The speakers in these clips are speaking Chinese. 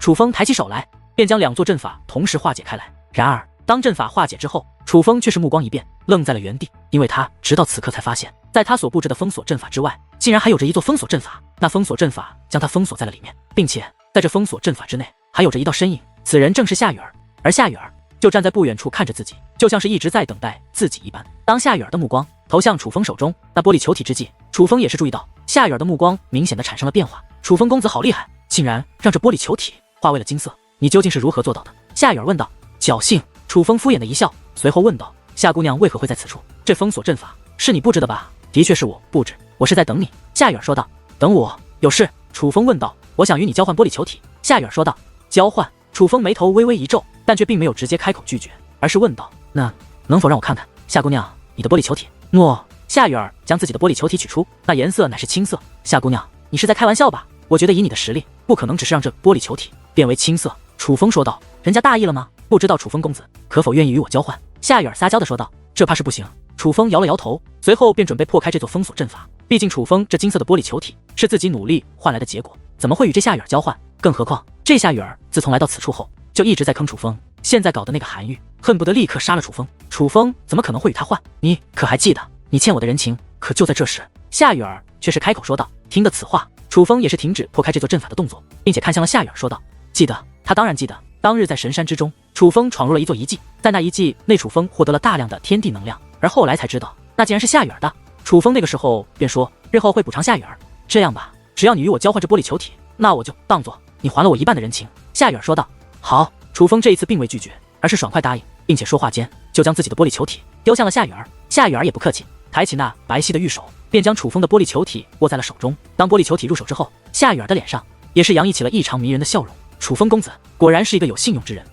楚风抬起手来，便将2座阵法同时化解开来。然而当阵法化解之后，楚风却是目光一变，愣在了原地，因为他直到此刻才发现，在他所布置的封锁阵法之外，竟然还有着一座封锁阵法。那封锁阵法将他封锁在了里面，并且在这封锁阵法之内还有着一道身影，此人正是夏雨儿。而夏雨儿就站在不远处看着自己，就像是一直在等待自己一般。当夏雨儿的目光投向楚风手中那玻璃球体之际，楚风也是注意到夏雨儿的目光明显的产生了变化。楚风公子好厉害，竟然让这玻璃球体化为了金色，你究竟是如何做到的？夏雨儿问道。侥幸。楚风敷衍的一笑，随后问道：夏姑娘为何会在此处？这封锁阵法是你布置的吧？的确是我布置，我是在等你。夏雨儿说道。等我？有事？楚风问道。我想与你交换玻璃球体。夏雨儿说道。交换？楚风眉头微微一皱，但却并没有直接开口拒绝，而是问道：那能否让我看看？夏姑娘，你的玻璃球体。诺。夏雨儿将自己的玻璃球体取出，那颜色乃是青色。夏姑娘，你是在开玩笑吧？我觉得以你的实力，不可能只是让这玻璃球体变为青色。楚风说道。人家大意了吗？不知道楚风公子可否愿意与我交换？夏雨儿撒娇的说道。这怕是不行。楚风摇了摇头，随后便准备破开这座封锁阵法。毕竟楚风这金色的玻璃球体是自己努力换来的结果，怎么会与这夏雨儿交换？更何况这夏雨儿自从来到此处后，就一直在坑楚风，现在搞的那个韩愈恨不得立刻杀了楚风。楚风怎么可能会与他换？你可还记得你欠我的人情？可就在这时，夏雨儿却是开口说道。听得此话，楚风也是停止破开这座阵法的动作，并且看向了夏雨儿说道。记得。他当然记得，当日在神山之中，楚风闯入了一座遗迹，在那遗迹内，楚风获得了大量的天地能量，而后来才知道那竟然是夏雨儿的。楚风那个时候便说日后会补偿夏雨儿。这样吧，只要你与我交换这玻璃球体，那我就当做你还了我一半的人情。夏雨儿说道。好。楚风这一次并未拒绝，而是爽快答应，并且说话间就将自己的玻璃球体丢向了夏雨儿。夏雨儿也不客气，抬起那白皙的玉手，便将楚风的玻璃球体握在了手中。当玻璃球体入手之后，夏雨儿的脸上也是洋溢起了异常迷人的笑容。楚风公子果然是一个有信用之人，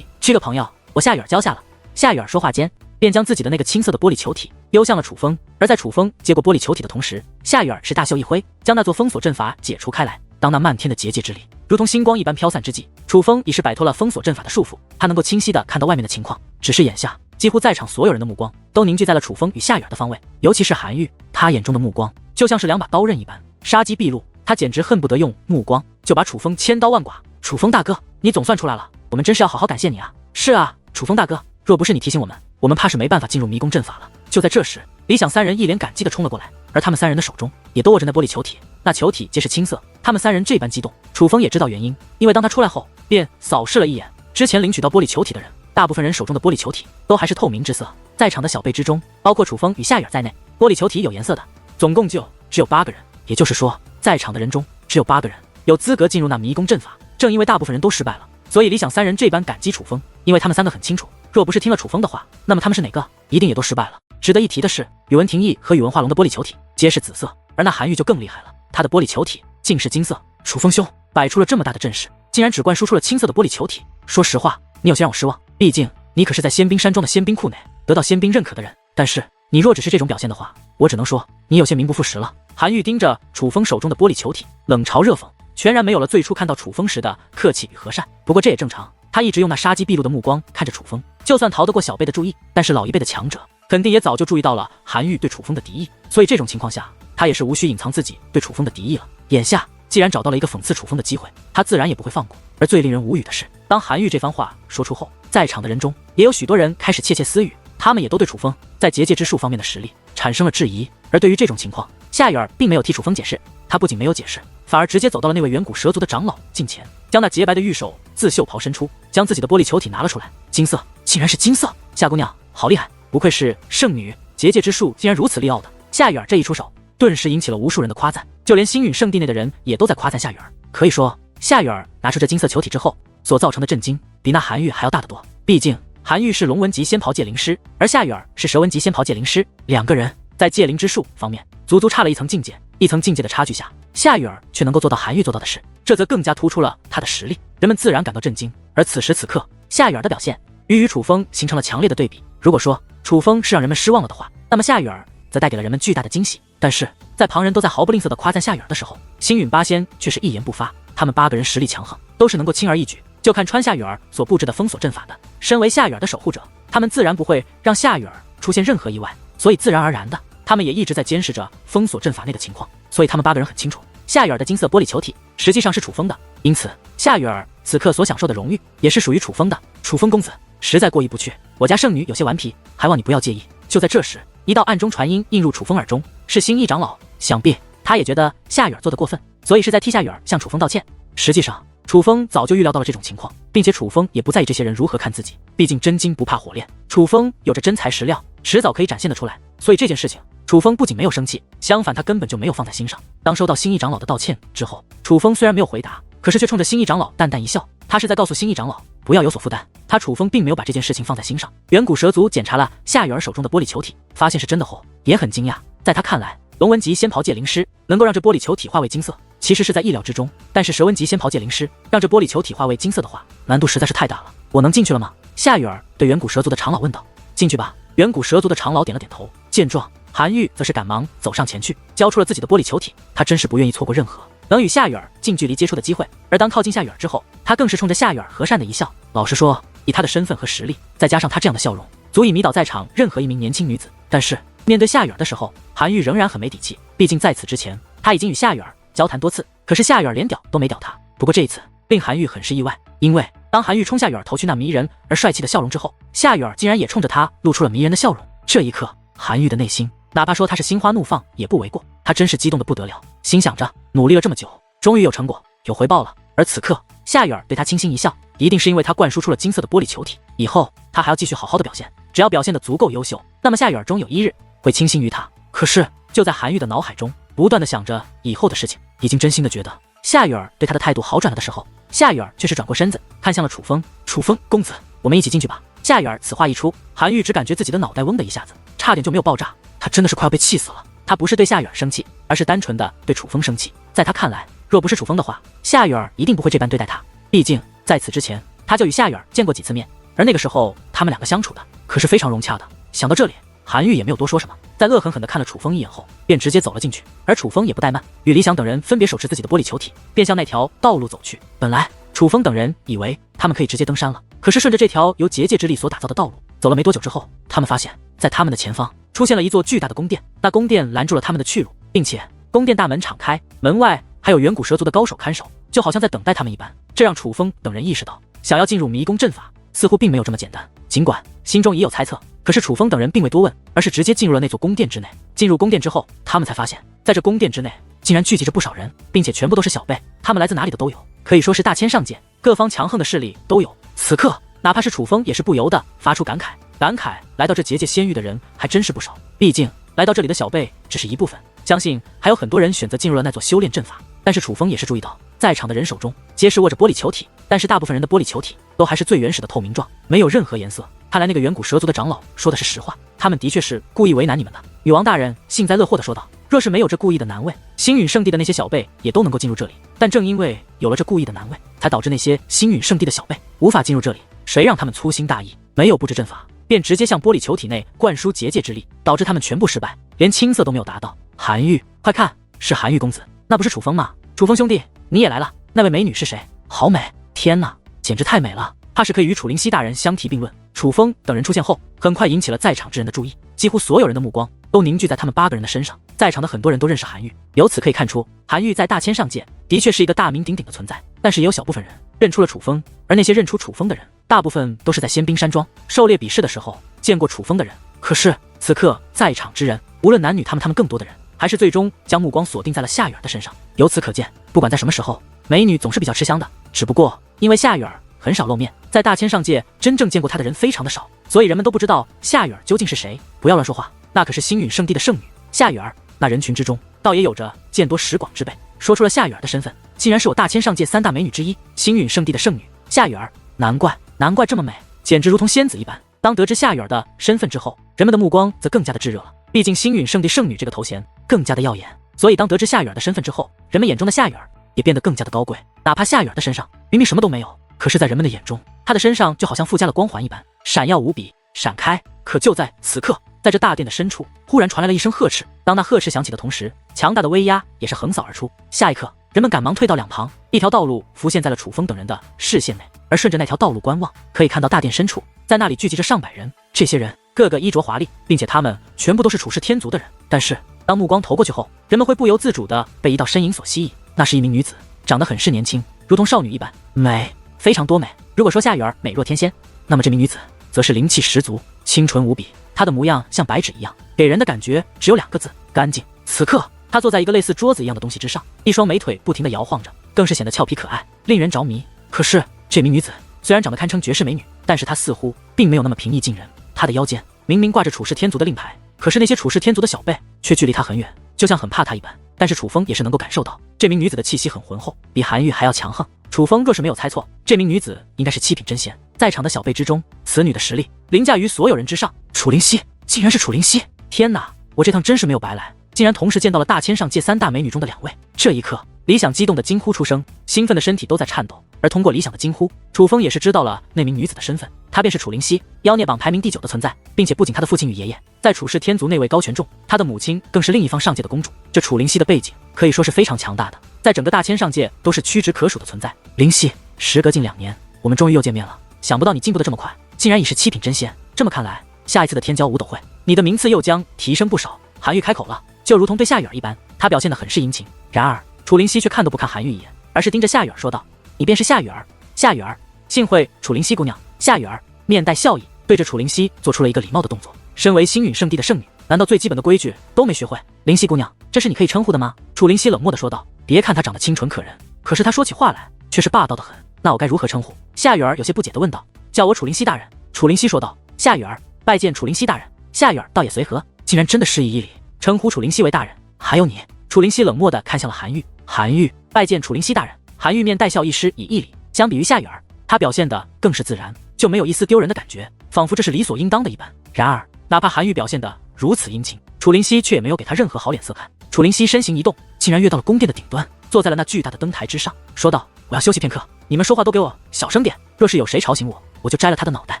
这个朋友我夏雨儿交下了。夏雨儿说话间便将自己的那个青色的玻璃球体丢向了楚风，而在楚风接过玻璃球体的同时，夏雨儿是大袖一挥，将那座封锁阵法解除开来。当那漫天的结界之力如同星光一般飘散之际，楚风已是摆脱了封锁阵法的束缚，他能够清晰地看到外面的情况。只是眼下几乎在场所有人的目光都凝聚在了楚风与夏雨儿的方位，尤其是韩愈，他眼中的目光就像是2把刀刃一般，杀机毕露，他简直恨不得用目光就把楚风千刀万剐。楚风大哥，你总算出来了，我们真是要好好感谢你啊！是啊，楚风大哥，若不是你提醒我们，我们怕是没办法进入迷宫阵法了。就在这时，理想3人一脸感激地冲了过来，而他们3人的手中也都握着那玻璃球体，那球体皆是青色。他们3人这般激动，楚风也知道原因，因为当他出来后，便扫视了一眼之前领取到玻璃球体的人，大部分人手中的玻璃球体都还是透明之色。在场的小辈之中，包括楚风与夏雨儿在内，玻璃球体有颜色的总共就只有8个人，也就是说，在场的人中只有8个人有资格进入那迷宫阵法。正因为大部分人都失败了，所以理想3人这般感激楚风，因为他们3个很清楚，若不是听了楚风的话，那么他们是哪个一定也都失败了。值得一提的是，宇文廷义和宇文化龙的玻璃球体皆是紫色，而那韩愈就更厉害了，他的玻璃球体竟是金色。楚风兄摆出了这么大的阵势，竟然只灌输出了青色的玻璃球体，说实话，你有些让我失望。毕竟你可是在仙冰山庄的仙冰库内得到仙冰认可的人，但是你若只是这种表现的话，我只能说你有些名不副实了。韩愈盯着楚风手中的玻璃球体，冷嘲热讽，全然没有了最初看到楚风时的客气与和善。不过这也正常，他一直用那杀机毕露的目光看着楚风，就算逃得过小辈的注意，但是老一辈的强者肯定也早就注意到了韩愈对楚风的敌意，所以这种情况下，他也是无需隐藏自己对楚风的敌意了。眼下既然找到了一个讽刺楚风的机会，他自然也不会放过。而最令人无语的是，当韩愈这番话说出后，在场的人中也有许多人开始窃窃私语，他们也都对楚风在结界之术方面的实力产生了质疑。而对于这种情况，夏雨儿并没有替楚风解释，他不仅没有解释，反而直接走到了那位远古蛇族的长老近前，将那洁白的玉手自袖袍伸出，将自己的玻璃球体拿了出来。金色，竟然是金色！夏姑娘好厉害，不愧是圣女，结界之术竟然如此利奥的。夏雨儿这一出手，顿时引起了无数人的夸赞，就连星陨圣地内的人也都在夸赞夏雨儿。可以说，夏雨儿拿出这金色球体之后所造成的震惊，比那韩愈还要大得多。毕竟韩愈是龙纹级仙袍界灵师，而夏雨儿是蛇纹级仙袍界灵师，两个人在界灵之术方面足足差了一层境界。一层境界的差距下，夏雨儿却能够做到韩愈做到的事，这则更加突出了他的实力，人们自然感到震惊。而此时此刻，夏雨儿的表现与楚风形成了强烈的对比。如果说楚风是让人们失望了的话，那么夏雨儿则带给了人们巨大的惊喜。但是在旁人都在毫不吝啬地夸赞夏雨儿的时候，星陨八仙却是一言不发。他们8个人实力强横，都是能够轻而易举就看穿夏雨儿所布置的封锁阵法的。身为夏雨儿的守护者，他们自然不会让夏雨儿出现任何意外，所以自然而然的，他们也一直在监视着封锁阵法内的情况。所以他们8个人很清楚，夏雨儿的金色玻璃球体实际上是楚风的，因此夏雨儿此刻所享受的荣誉也是属于楚风的。楚风公子实在过意不去，我家圣女有些顽皮，还望你不要介意。就在这时，一道暗中传音映入楚风耳中，是新一长老。想必他也觉得夏雨儿做得过分，所以是在替夏雨儿向楚风道歉。实际上，楚风早就预料到了这种情况，并且楚风也不在意这些人如何看自己，毕竟真金不怕火炼，楚风有着真材实料，迟早可以展现得出来。所以这件事情，楚风不仅没有生气，相反他根本就没有放在心上。当收到新一长老的道歉之后，楚风虽然没有回答，可是却冲着新一长老淡淡一笑，他是在告诉新一长老不要有所负担。他楚风并没有把这件事情放在心上。远古蛇族检查了夏雨儿手中的玻璃球体，发现是真的后，也很惊讶。在他看来，龙纹级仙袍界灵师能够让这玻璃球体化为金色，其实是在意料之中。但是蛇纹级仙袍界灵师让这玻璃球体化为金色的话，难度实在是太大了。我能进去了吗？夏雨儿对远古蛇族的长老问道。进去吧。远古蛇族的长老点了点头。见状，韩愈则是赶忙走上前去，交出了自己的玻璃球体。他真是不愿意错过任何能与夏雨儿近距离接触的机会。而当靠近夏雨儿之后，他更是冲着夏雨儿和善的一笑。老实说，以他的身份和实力，再加上他这样的笑容，足以迷倒在场任何一名年轻女子。但是面对夏雨儿的时候，韩愈仍然很没底气。毕竟在此之前，他已经与夏雨儿交谈多次，可是夏雨儿连屌都没屌他。不过这一次令韩愈很是意外，因为当韩愈冲夏雨儿投去那迷人而帅气的笑容之后，夏雨儿竟然也冲着他露出了迷人的笑容。这一刻，韩愈的内心哪怕说他是心花怒放也不为过，他真是激动的不得了，心想着努力了这么久，终于有成果有回报了。而此刻夏雨儿对他轻轻一笑，一定是因为他灌输出了金色的玻璃球体，以后他还要继续好好的表现，只要表现得足够优秀，那么夏雨儿终有一日会倾心于他。可是就在韩愈的脑海中不断的想着以后的事情，已经真心的觉得夏雨儿对他的态度好转了的时候，夏雨儿却是转过身子看向了楚风。楚风公子，我们一起进去吧。夏雨儿此话一出，韩愈只感觉自己的脑袋嗡的一下子差点就没有爆炸，他真的是快要被气死了。他不是对夏雨儿生气，而是单纯的对楚风生气。在他看来，若不是楚风的话，夏雨儿一定不会这般对待他。毕竟在此之前，他就与夏雨儿见过几次面，而那个时候他们两个相处的可是非常融洽的。想到这里，韩愈也没有多说什么，在恶狠狠地看了楚风一眼后，便直接走了进去。而楚风也不怠慢，与李想等人分别手持自己的玻璃球体，便向那条道路走去。本来楚风等人以为他们可以直接登山了，可是顺着这条由结界之力所打造的道路走了没多久之后，他们发现在他们的前方出现了一座巨大的宫殿，那宫殿拦住了他们的去路，并且宫殿大门敞开，门外还有远古蛇族的高手看守，就好像在等待他们一般。这让楚风等人意识到，想要进入迷宫阵法似乎并没有这么简单。尽管心中也有猜测，可是楚风等人并未多问，而是直接进入了那座宫殿之内。进入宫殿之后，他们才发现在这宫殿之内竟然聚集着不少人，并且全部都是小辈，他们来自哪里的都有，可以说是大千上界，各方强横的势力都有。此刻哪怕是楚风也是不由得发出感慨，来到这结界仙域的人还真是不少。毕竟来到这里的小辈只是一部分，相信还有很多人选择进入了那座修炼阵法。但是楚风也是注意到，在场的人手中皆是握着玻璃球体，但是大部分人的玻璃球体都还是最原始的透明状，没有任何颜色。看来那个远古蛇族的长老说的是实话，他们的确是故意为难你们的。女王大人幸灾乐祸地说道，若是没有这故意的难为，星陨圣地的那些小辈也都能够进入这里，但正因为有了这故意的难为，才导致那些星陨圣地的小辈无法进入这里。谁让他们粗心大意，没有布置阵法，便直接向玻璃球体内灌输结界之力，导致他们全部失败，连青色都没有达到。韩愈，快看，是韩愈公子，那不是楚风吗？楚风兄弟，你也来了，那位美女是谁？好美，天哪，简直太美了，怕是可以与楚灵溪大人相提并论。楚风等人出现后，很快引起了在场之人的注意，几乎所有人的目光都凝聚在他们8个人的身上。在场的很多人都认识韩愈，由此可以看出，韩愈在大千上界的确是一个大名鼎鼎的存在。但是也有小部分人认出了楚风，而那些认出楚风的人，大部分都是在仙冰山庄狩猎比试的时候见过楚风的人。可是此刻在场之人，无论男女，他们更多的人还是最终将目光锁定在了夏雨儿的身上。由此可见，不管在什么时候，美女总是比较吃香的。只不过因为夏雨儿很少露面，在大千上界真正见过她的人非常的少，所以人们都不知道夏雨儿究竟是谁。不要乱说话，那可是星陨圣地的圣女夏雨儿。那人群之中倒也有着见多识广之辈，说出了夏雨儿的身份，竟然是我大千上界3大美女之一，星陨圣地的圣女夏雨儿。难怪这么美，简直如同仙子一般。当得知夏雨儿的身份之后，人们的目光则更加的炙热了。毕竟星陨圣地圣女这个头衔更加的耀眼，所以当得知夏雨儿的身份之后，人们眼中的夏雨儿也变得更加的高贵。哪怕夏雨儿的身上明明什么都没有，可是在人们的眼中，她的身上就好像附加了光环一般，闪耀无比，闪开。可就在此刻，在这大殿的深处，忽然传来了一声呵斥。当那呵斥响起的同时，强大的威压也是横扫而出。下一刻，人们赶忙退到两旁，一条道路浮现在了楚风等人的视线内。而顺着那条道路观望，可以看到大殿深处，在那里聚集着上百人。这些人个个衣着华丽，并且他们全部都是处世天族的人。但是当目光投过去后，人们会不由自主地被一道身影所吸引。那是一名女子，长得很是年轻，如同少女一般，美，非常多美。如果说夏雨儿美若天仙，那么这名女子则是灵气十足，清纯无比。她的模样像白纸一样，给人的感觉只有2个字：干净。此刻，她坐在一个类似桌子一样的东西之上，一双美腿不停地摇晃着，更是显得俏皮可爱，令人着迷。可是，这名女子虽然长得堪称绝世美女，但是她似乎并没有那么平易近人。她的腰间明明挂着处世天族的令牌，可是那些处世天族的小辈却距离她很远，就像很怕她一般。但是楚风也是能够感受到，这名女子的气息很浑厚，比韩愈还要强横。楚风若是没有猜错，这名女子应该是7品真仙。在场的小辈之中，此女的实力凌驾于所有人之上。楚灵溪，竟然是楚灵溪！天哪，我这趟真是没有白来，竟然同时见到了大千上界3大美女中的2位。这一刻，李想激动的惊呼出声，兴奋的身体都在颤抖。而通过李想的惊呼，楚风也是知道了那名女子的身份，她便是楚灵溪，妖孽榜排名第9的存在，并且不仅她的父亲与爷爷在处世天族内位高权重，她的母亲更是另一方上界的公主。这楚灵溪的背景可以说是非常强大的，在整个大千上界都是屈指可数的存在。灵溪，时隔近2年，我们终于又见面了，想不到你进步的这么快，竟然已是7品真仙。这么看来，下一次的天骄武斗会，你的名次又将提升不少。韩愈开口了，就如同对夏雨儿一般，他表现得很是殷勤。然而楚灵溪却看都不看韩愈一眼，而是盯着夏雨儿说道：“你便是夏雨儿？夏雨儿，幸会楚灵溪姑娘。”夏雨儿面带笑意，对着楚灵溪做出了一个礼貌的动作。身为星陨圣地的圣女，难道最基本的规矩都没学会？灵溪姑娘，这是你可以称呼的吗？楚灵溪冷漠地说道。别看她长得清纯可人，可是她说起话来却是霸道的很。那我该如何称呼？夏雨儿有些不解地问道。叫我楚灵溪大人。楚灵溪说道。夏雨儿拜见楚灵溪大人。夏雨儿倒也随和，竟然真的示意一礼，称呼楚灵溪为大人。还有你。楚灵溪冷漠地看向了韩愈。韩愈拜见楚灵溪大人。韩愈面带笑，一施以一礼。相比于夏雨儿，他表现得更是自然，就没有一丝丢人的感觉，仿佛这是理所应当的一般。然而哪怕韩愈表现得如此殷勤，楚灵溪却也没有给他任何好脸色看。楚灵溪身形一动，竟然跃到了宫殿的顶端，坐在了那巨大的灯台之上，说道：“我要休息片刻，你们说话都给我小声点，若是有谁吵醒我，我就摘了他的脑袋。”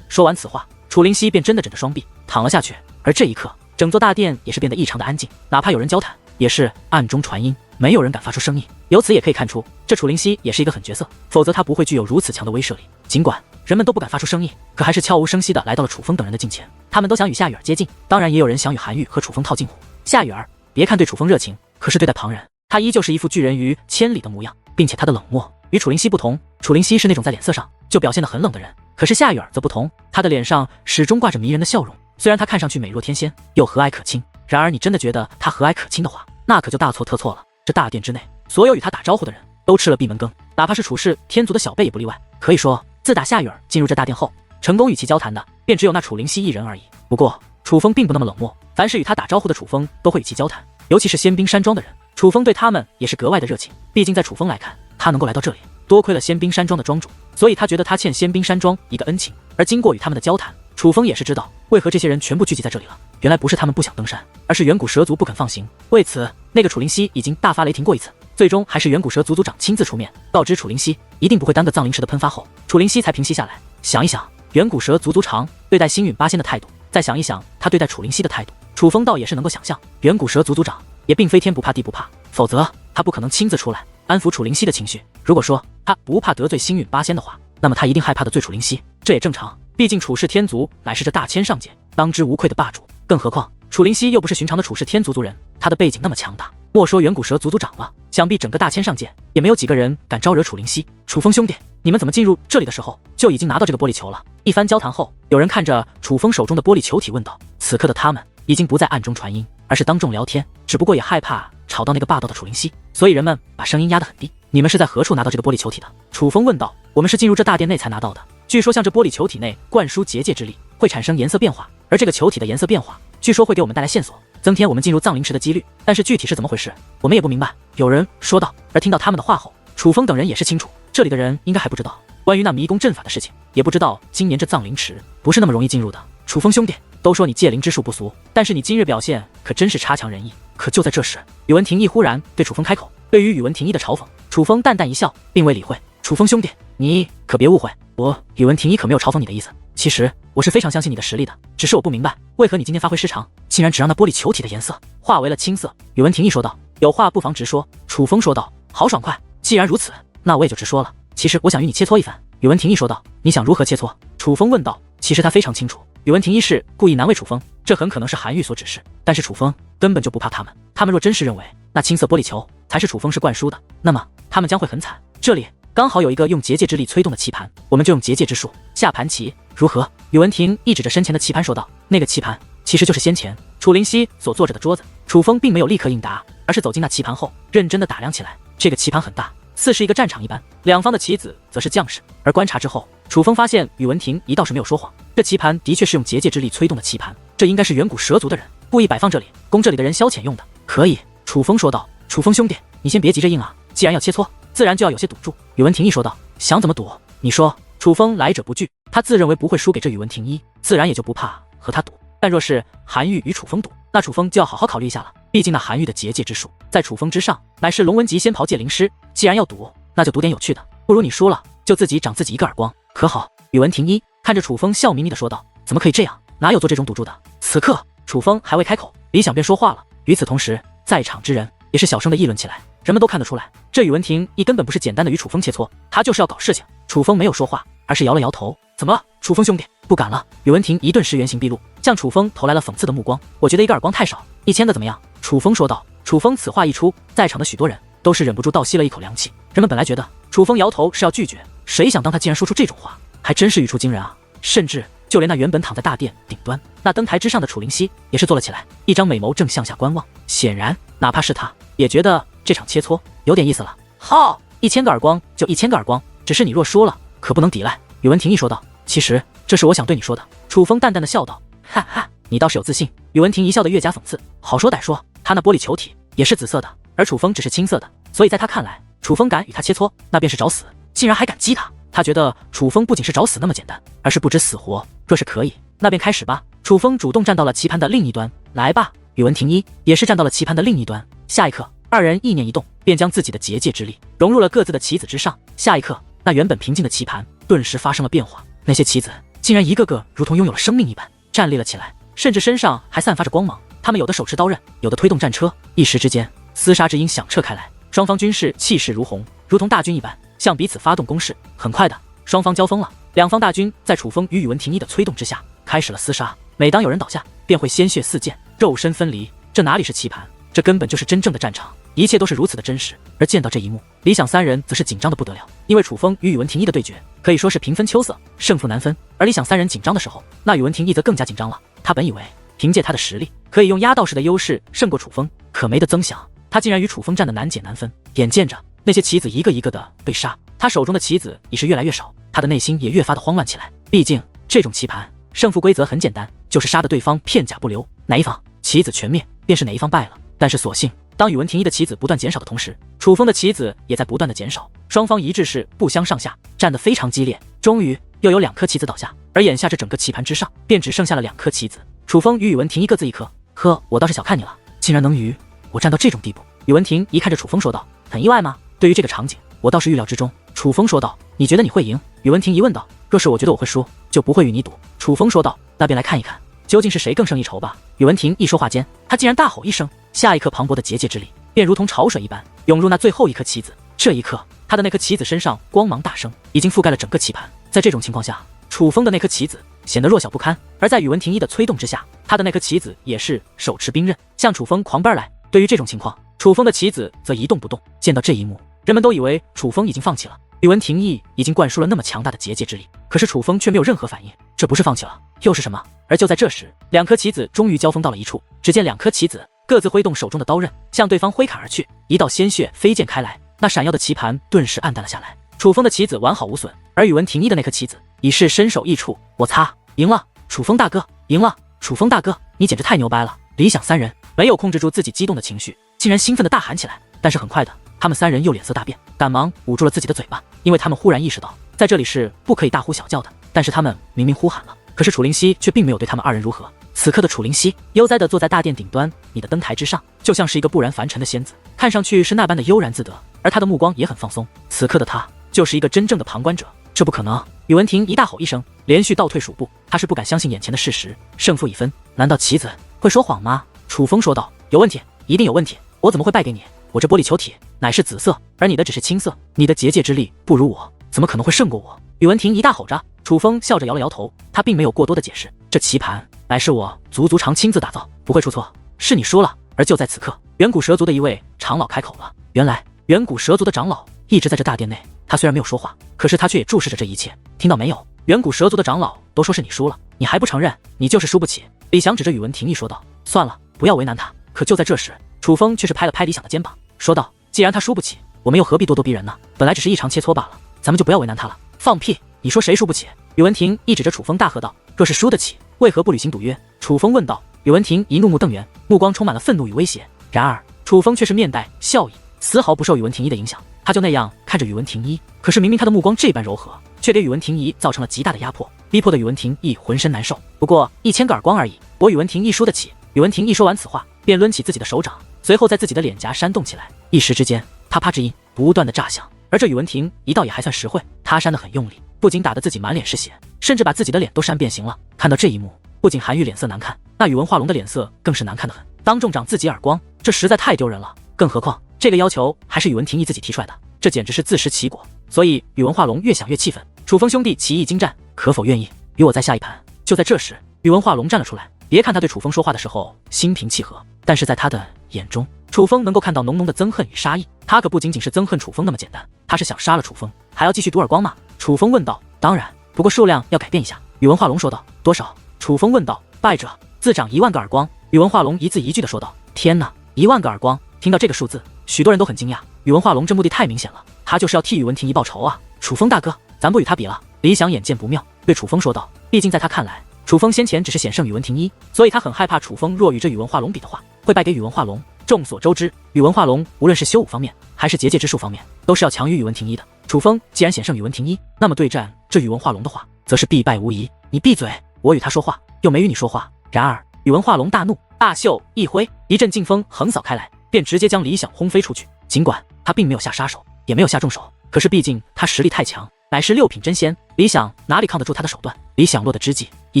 说完此话，楚灵溪便真的枕着双臂躺了下去。而这一刻，整座大殿也是变得异常的安静，哪怕有人交谈，也是暗中传音，没有人敢发出声音。由此也可以看出，这楚灵溪也是一个狠角色，否则他不会具有如此强的威慑力。尽管人们都不敢发出声音，可还是悄无声息地来到了楚风等人的近前。他们都想与夏雨儿接近，当然也有人想与韩愈和楚风套近乎。夏雨儿别看对楚风热情，可是对待旁人，他依旧是一副拒人于千里的模样，并且他的冷漠与楚灵溪不同。楚灵溪是那种在脸色上就表现得很冷的人，可是夏雨儿则不同，她的脸上始终挂着迷人的笑容。虽然她看上去美若天仙，又和蔼可亲，然而你真的觉得她和蔼可亲的话，那可就大错特错了。这大殿之内，所有与她打招呼的人都吃了闭门羹，哪怕是处世天族的小辈也不例外。可以说，自打夏雨儿进入这大殿后，成功与其交谈的便只有那楚灵溪一人而已。不过楚风并不那么冷漠，凡是与他打招呼的楚风都会与其交谈，尤其是仙冰山庄的人，楚风对他们也是格外的热情。毕竟在楚风来看，他能够来到这里，多亏了仙冰山庄的庄主，所以他觉得他欠仙冰山庄一个恩情。而经过与他们的交谈，楚风也是知道为何这些人全部聚集在这里了。原来不是他们不想登山，而是远古蛇族不肯放行。为此，那个楚灵溪已经大发雷霆过一次，最终还是远古蛇族族长亲自出面告知楚灵溪一定不会耽搁藏灵池的喷发后，楚灵溪才平息下来。想一想远古蛇族族长对待星陨八仙的态度，再想一想他对待楚灵溪的态度，楚风倒也是能够想象，远古蛇族族长也并非天不怕地不怕，否则他不可能亲自出来安抚楚灵溪的情绪。如果说他不怕得罪星陨八仙的话，那么他一定害怕得罪楚灵溪，这也正常。毕竟处世天族乃是这大千上界当之无愧的霸主，更何况楚灵溪又不是寻常的处世天族族人，他的背景那么强大，莫说远古蛇族族长了，想必整个大千上界也没有几个人敢招惹楚灵溪。楚风兄弟，你们怎么进入这里的时候就已经拿到这个玻璃球了？一番交谈后，有人看着楚风手中的玻璃球体问道。此刻的他们已经不再暗中传音，而是当众聊天，只不过也害怕吵到那个霸道的楚灵溪，所以人们把声音压得很低。你们是在何处拿到这个玻璃球体的？楚风问道。我们是进入这大殿内才拿到的，据说像这玻璃球体内灌输结界之力，会产生颜色变化，而这个球体的颜色变化据说会给我们带来线索，增添我们进入藏灵池的几率，但是具体是怎么回事我们也不明白，有人说道。而听到他们的话后，楚风等人也是清楚，这里的人应该还不知道关于那迷宫阵法的事情，也不知道今年这藏灵池不是那么容易进入的。楚风兄弟，都说你戒灵之术不俗，但是你今日表现可真是差强人意。可就在这时，宇文廷义忽然对楚风开口。对于宇文廷义的嘲讽，楚风淡淡一笑，并未理会。楚风兄弟，你可别误会，我宇文廷义可没有嘲讽你的意思，其实我是非常相信你的实力的，只是我不明白为何你今天发挥失常，竟然只让那玻璃球体的颜色化为了青色。宇文廷义说道。有话不妨直说。楚风说道。好爽快，既然如此，那我也就直说了，其实我想与你切磋一番。宇文廷义说道。你想如何切磋？楚风问道。其实他非常清楚，宇文廷一是故意难为楚风，这很可能是韩愈所指示，但是楚风根本就不怕他们。他们若真是认为那青色玻璃球才是楚风是灌输的，那么他们将会很惨。这里刚好有一个用结界之力催动的棋盘，我们就用结界之术下盘棋，如何？宇文廷一指着身前的棋盘说道：“那个棋盘其实就是先前楚灵溪所坐着的桌子。”楚风并没有立刻应答，而是走进那棋盘后，认真的打量起来。这个棋盘很大，似是一个战场一般，两方的棋子则是将士。而观察之后，楚风发现宇文廷一倒是没有说谎，这棋盘的确是用结界之力催动的棋盘，这应该是远古蛇族的人故意摆放这里，供这里的人消遣用的。可以，楚风说道。楚风兄弟，你先别急着应啊，既然要切磋，自然就要有些赌注。宇文廷一说道。想怎么赌？你说。楚风来者不拒，他自认为不会输给这宇文廷一，自然也就不怕和他赌。但若是韩愈与楚风赌，那楚风就要好好考虑一下了。毕竟那韩愈的结界之术在楚风之上，乃是龙文级仙袍界灵师。既然要赌，那就赌点有趣的，不如你输了就自己掌自己一个耳光，可好？宇文廷一看着楚风笑眯眯的说道。怎么可以这样？哪有做这种赌注的？此刻楚风还未开口，李想便说话了。与此同时，在场之人也是小声的议论起来。人们都看得出来，这宇文廷一根本不是简单的与楚风切磋，他就是要搞事情。楚风没有说话，而是摇了摇头。怎么了，楚风兄弟？不敢了。宇文廷一顿时原形毕露，向楚风投来了讽刺的目光。我觉得一个耳光太少，1000个怎么样？楚风说道。楚风此话一出，在场的许多人都是忍不住倒吸了一口凉气。人们本来觉得楚风摇头是要拒绝，谁想当他竟然说出这种话，还真是语出惊人啊！甚至就连那原本躺在大殿顶端那灯台之上的楚灵溪也是坐了起来，一张美眸正向下观望。显然哪怕是他也觉得这场切磋有点意思了。好，1000个耳光就1000个耳光，只是你若输了可不能抵赖。宇文廷一说道。其实这是我想对你说的。楚风淡淡的笑道。哈哈，你倒是有自信。宇文廷一笑得越加讽刺。好说歹说，他那玻璃球体也是紫色的，而楚风只是青色的，所以在他看来，楚风敢与他切磋，那便是找死，竟然还敢激他。他觉得楚风不仅是找死那么简单，而是不知死活。若是可以，那便开始吧。楚风主动站到了棋盘的另一端。来吧。宇文廷一也是站到了棋盘的另一端。下一刻，二人意念一动，便将自己的结界之力融入了各自的棋子之上。下一刻，那原本平静的棋盘顿时发生了变化，那些棋子竟然一个个如同拥有了生命一般站立了起来，甚至身上还散发着光芒。他们有的手持刀刃，有的推动战车，一时之间厮杀之音响彻开来。双方军士气势如虹，如同大军一般向彼此发动攻势。很快的，双方交锋了。两方大军在楚风与宇文廷一的催动之下开始了厮杀。每当有人倒下，便会鲜血四溅，肉身分离。这哪里是棋盘，这根本就是真正的战场，一切都是如此的真实。而见到这一幕，李想三人则是紧张的不得了，因为楚风与宇文廷一的对决可以说是平分秋色，胜负难分。而李想三人紧张的时候，那宇文廷一则更加紧张了。他本以为凭借他的实力可以用压倒式的优势胜过楚风，可没得曾想，他竟然与楚风战得难解难分。眼见着那些棋子一个一个的被杀，他手中的棋子已是越来越少，他的内心也越发的慌乱起来。毕竟这种棋盘胜负规则很简单，就是杀得对方片甲不留，哪一方棋子全灭便是哪一方败了。但是所幸当宇文廷一的棋子不断减少的同时，楚风的棋子也在不断的减少，双方一致是不相上下，战得非常激烈。终于又有2颗棋子倒下，而眼下这整个棋盘之上便只剩下了2颗棋子。楚风与宇文廷一各自1颗。呵，我倒是小看你了，竟然能与我战到这种地步。宇文廷一看着楚风说道。很意外吗？对于这个场景，我倒是预料之中。楚风说道。你觉得你会赢？宇文廷一问道。若是我觉得我会输，就不会与你赌。楚风说道。那便来看一看究竟是谁更胜一筹吧。宇文廷一说话间，他竟然大吼一声，下一刻磅礴的结界之力便如同潮水一般涌入那最后1颗棋子。这一刻，他的那颗棋子身上光芒大生，已经覆盖了整个棋盘。在这种情况下，楚风的那颗棋子显得弱小不堪，而在宇文廷一的催动之下，他的那颗棋子也是手持兵刃向楚风狂奔而来。对于这种情况，楚风的棋子则一动不动。见到这一幕，人们都以为楚风已经放弃了。宇文廷一已经灌输了那么强大的结界之力，可是楚风却没有任何反应。这不是放弃了，又是什么？而就在这时，2颗棋子终于交锋到了一处。只见2颗棋子各自挥动手中的刀刃，向对方挥砍而去。一道鲜血飞溅开来，那闪耀的棋盘顿时暗淡了下来。楚风的棋子完好无损，而宇文廷一的那颗棋子已是身首异处。我擦，赢了！楚风大哥，赢了！楚风大哥，你简直太牛掰了！李想三人没有控制住自己激动的情绪，竟然兴奋地大喊起来。但是很快的，他们3人又脸色大变，赶忙捂住了自己的嘴巴，因为他们忽然意识到，在这里是不可以大呼小叫的。但是他们明明呼喊了，可是楚灵溪却并没有对他们2人如何。此刻的楚灵溪悠哉地坐在大殿顶端，你的灯台之上，就像是一个不染凡尘的仙子，看上去是那般的悠然自得，而他的目光也很放松。此刻的他就是一个真正的旁观者。这不可能！宇文廷一大吼一声，连续倒退数步，他是不敢相信眼前的事实，胜负已分。难道棋子会说谎吗？楚风说道。有问题，一定有问题，我怎么会败给你？我这玻璃球体乃是紫色，而你的只是青色，你的结界之力不如我，怎么可能会胜过我？宇文廷一大吼着。楚风笑着摇了摇头，他并没有过多的解释，这棋盘乃是我足足常亲自打造，不会出错，是你输了。而就在此刻，远古蛇族的一位长老开口了。原来远古蛇族的长老一直在这大殿内，他虽然没有说话，可是他却也注视着这一切。听到没有？远古蛇族的长老都说是你输了，你还不承认，你就是输不起。李想指着宇文廷义说道：“算了，不要为难他。”可就在这时，楚风却是拍了拍李想的肩膀，说道：“既然他输不起，我们又何必咄咄逼人呢？本来只是一场切磋罢了，咱们就不要为难他了。”放屁！你说谁输不起？宇文廷义指着楚风大喝道：“若是输得起，为何不履行赌约？”楚风问道。宇文廷一怒目瞪圆，目光充满了愤怒与威胁。然而楚风却是面带笑意，丝毫不受宇文廷义的影响。他就那样看着宇文廷义，可是明明他的目光这般柔和，却给宇文廷义造成了极大的压迫，逼迫的宇文廷义浑身难受。不过1000个耳光而已，我宇文廷义输得起。宇文廷义说完此话，便抡起自己的手掌，随后在自己的脸颊扇动起来，一时之间，啪啪之音不断的炸响。而这宇文廷一倒也还算实惠，他扇得很用力，不仅打得自己满脸是血，甚至把自己的脸都扇变形了。看到这一幕，不仅韩愈脸色难看，那宇文化龙的脸色更是难看得很。当众长自己耳光，这实在太丢人了。更何况这个要求还是宇文廷义自己提出来的，这简直是自食其果。所以宇文化龙越想越气愤。楚风兄弟棋艺精湛，可否愿意与我再下一盘？就在这时，宇文化龙站了出来。别看他对楚风说话的时候心平气和，但是在他的眼中，楚风能够看到浓浓的憎恨与杀意。他可不仅仅是憎恨楚风那么简单，他是想杀了楚风，还要继续赌耳光吗？楚风问道。当然，不过数量要改变一下。宇文化龙说道。多少？楚风问道。败者自长1万个耳光。宇文化龙一字一句的说道。天哪，1万个耳光！听到这个数字，许多人都很惊讶。宇文化龙这目的太明显了，他就是要替宇文廷义报仇啊！楚风大哥，咱不与他比了。李想眼见不妙，对楚风说道。毕竟在他看来，楚风先前只是险胜宇文廷义，所以他很害怕楚风若与这宇文化龙比的话，会败给宇文化龙。众所周知，宇文化龙无论是修武方面，还是结界之术方面，都是要强于宇文廷义的。楚风既然险胜宇文廷义，那么对战这宇文化龙的话，则是必败无疑。你闭嘴！我与他说话，又没与你说话。然而宇文化龙大怒，大袖一挥，一阵劲风横扫开来，便直接将李想轰飞出去。尽管他并没有下杀手，也没有下重手，可是毕竟他实力太强，乃是6品真仙，李想哪里抗得住他的手段？李想落的之际，已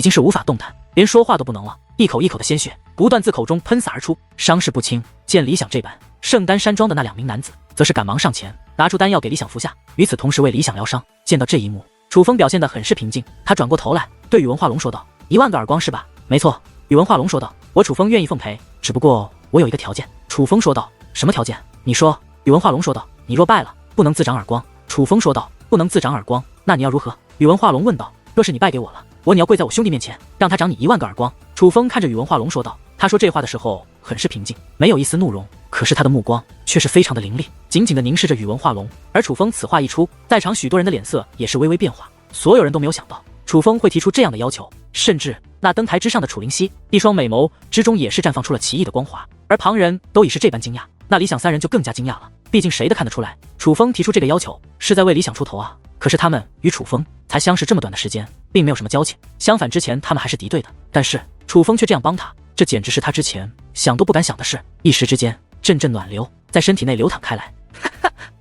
经是无法动弹，连说话都不能了，一口一口的鲜血不断自口中喷洒而出，伤势不轻。见李想这般，圣丹山庄的那2名男子则是赶忙上前，拿出丹药给李想服下，与此同时为李想疗伤。见到这一幕，楚风表现得很是平静，他转过头来对宇文化龙说道：“1万个耳光是吧？”没错。宇文化龙说道：“我楚风愿意奉陪，只不过我有一个条件。”楚风说道：“什么条件？你说。”宇文化龙说道：“你若败了，不能自长耳光。”楚风说道：“不能自长耳光，那你要如何？”宇文化龙问道：“若是你败给我了，你要跪在我兄弟面前，让他长你1万个耳光。”楚风看着宇文化龙说道。他说这话的时候很是平静，没有一丝怒容，可是他的目光却是非常的凌厉，紧紧地凝视着宇文化龙。而楚风此话一出，在场许多人的脸色也是微微变化，所有人都没有想到楚风会提出这样的要求，甚至那登台之上的楚灵溪一双美眸之中也是绽放出了奇异的光华，而旁人都已是这般惊讶，那李想3人就更加惊讶了。毕竟谁都看得出来，楚风提出这个要求是在为李想出头啊。可是他们与楚风才相识这么短的时间，并没有什么交情，相反之前他们还是敌对的，但是楚风却这样帮他，这简直是他之前想都不敢想的事。一时之间，阵阵暖流在身体内流淌开来。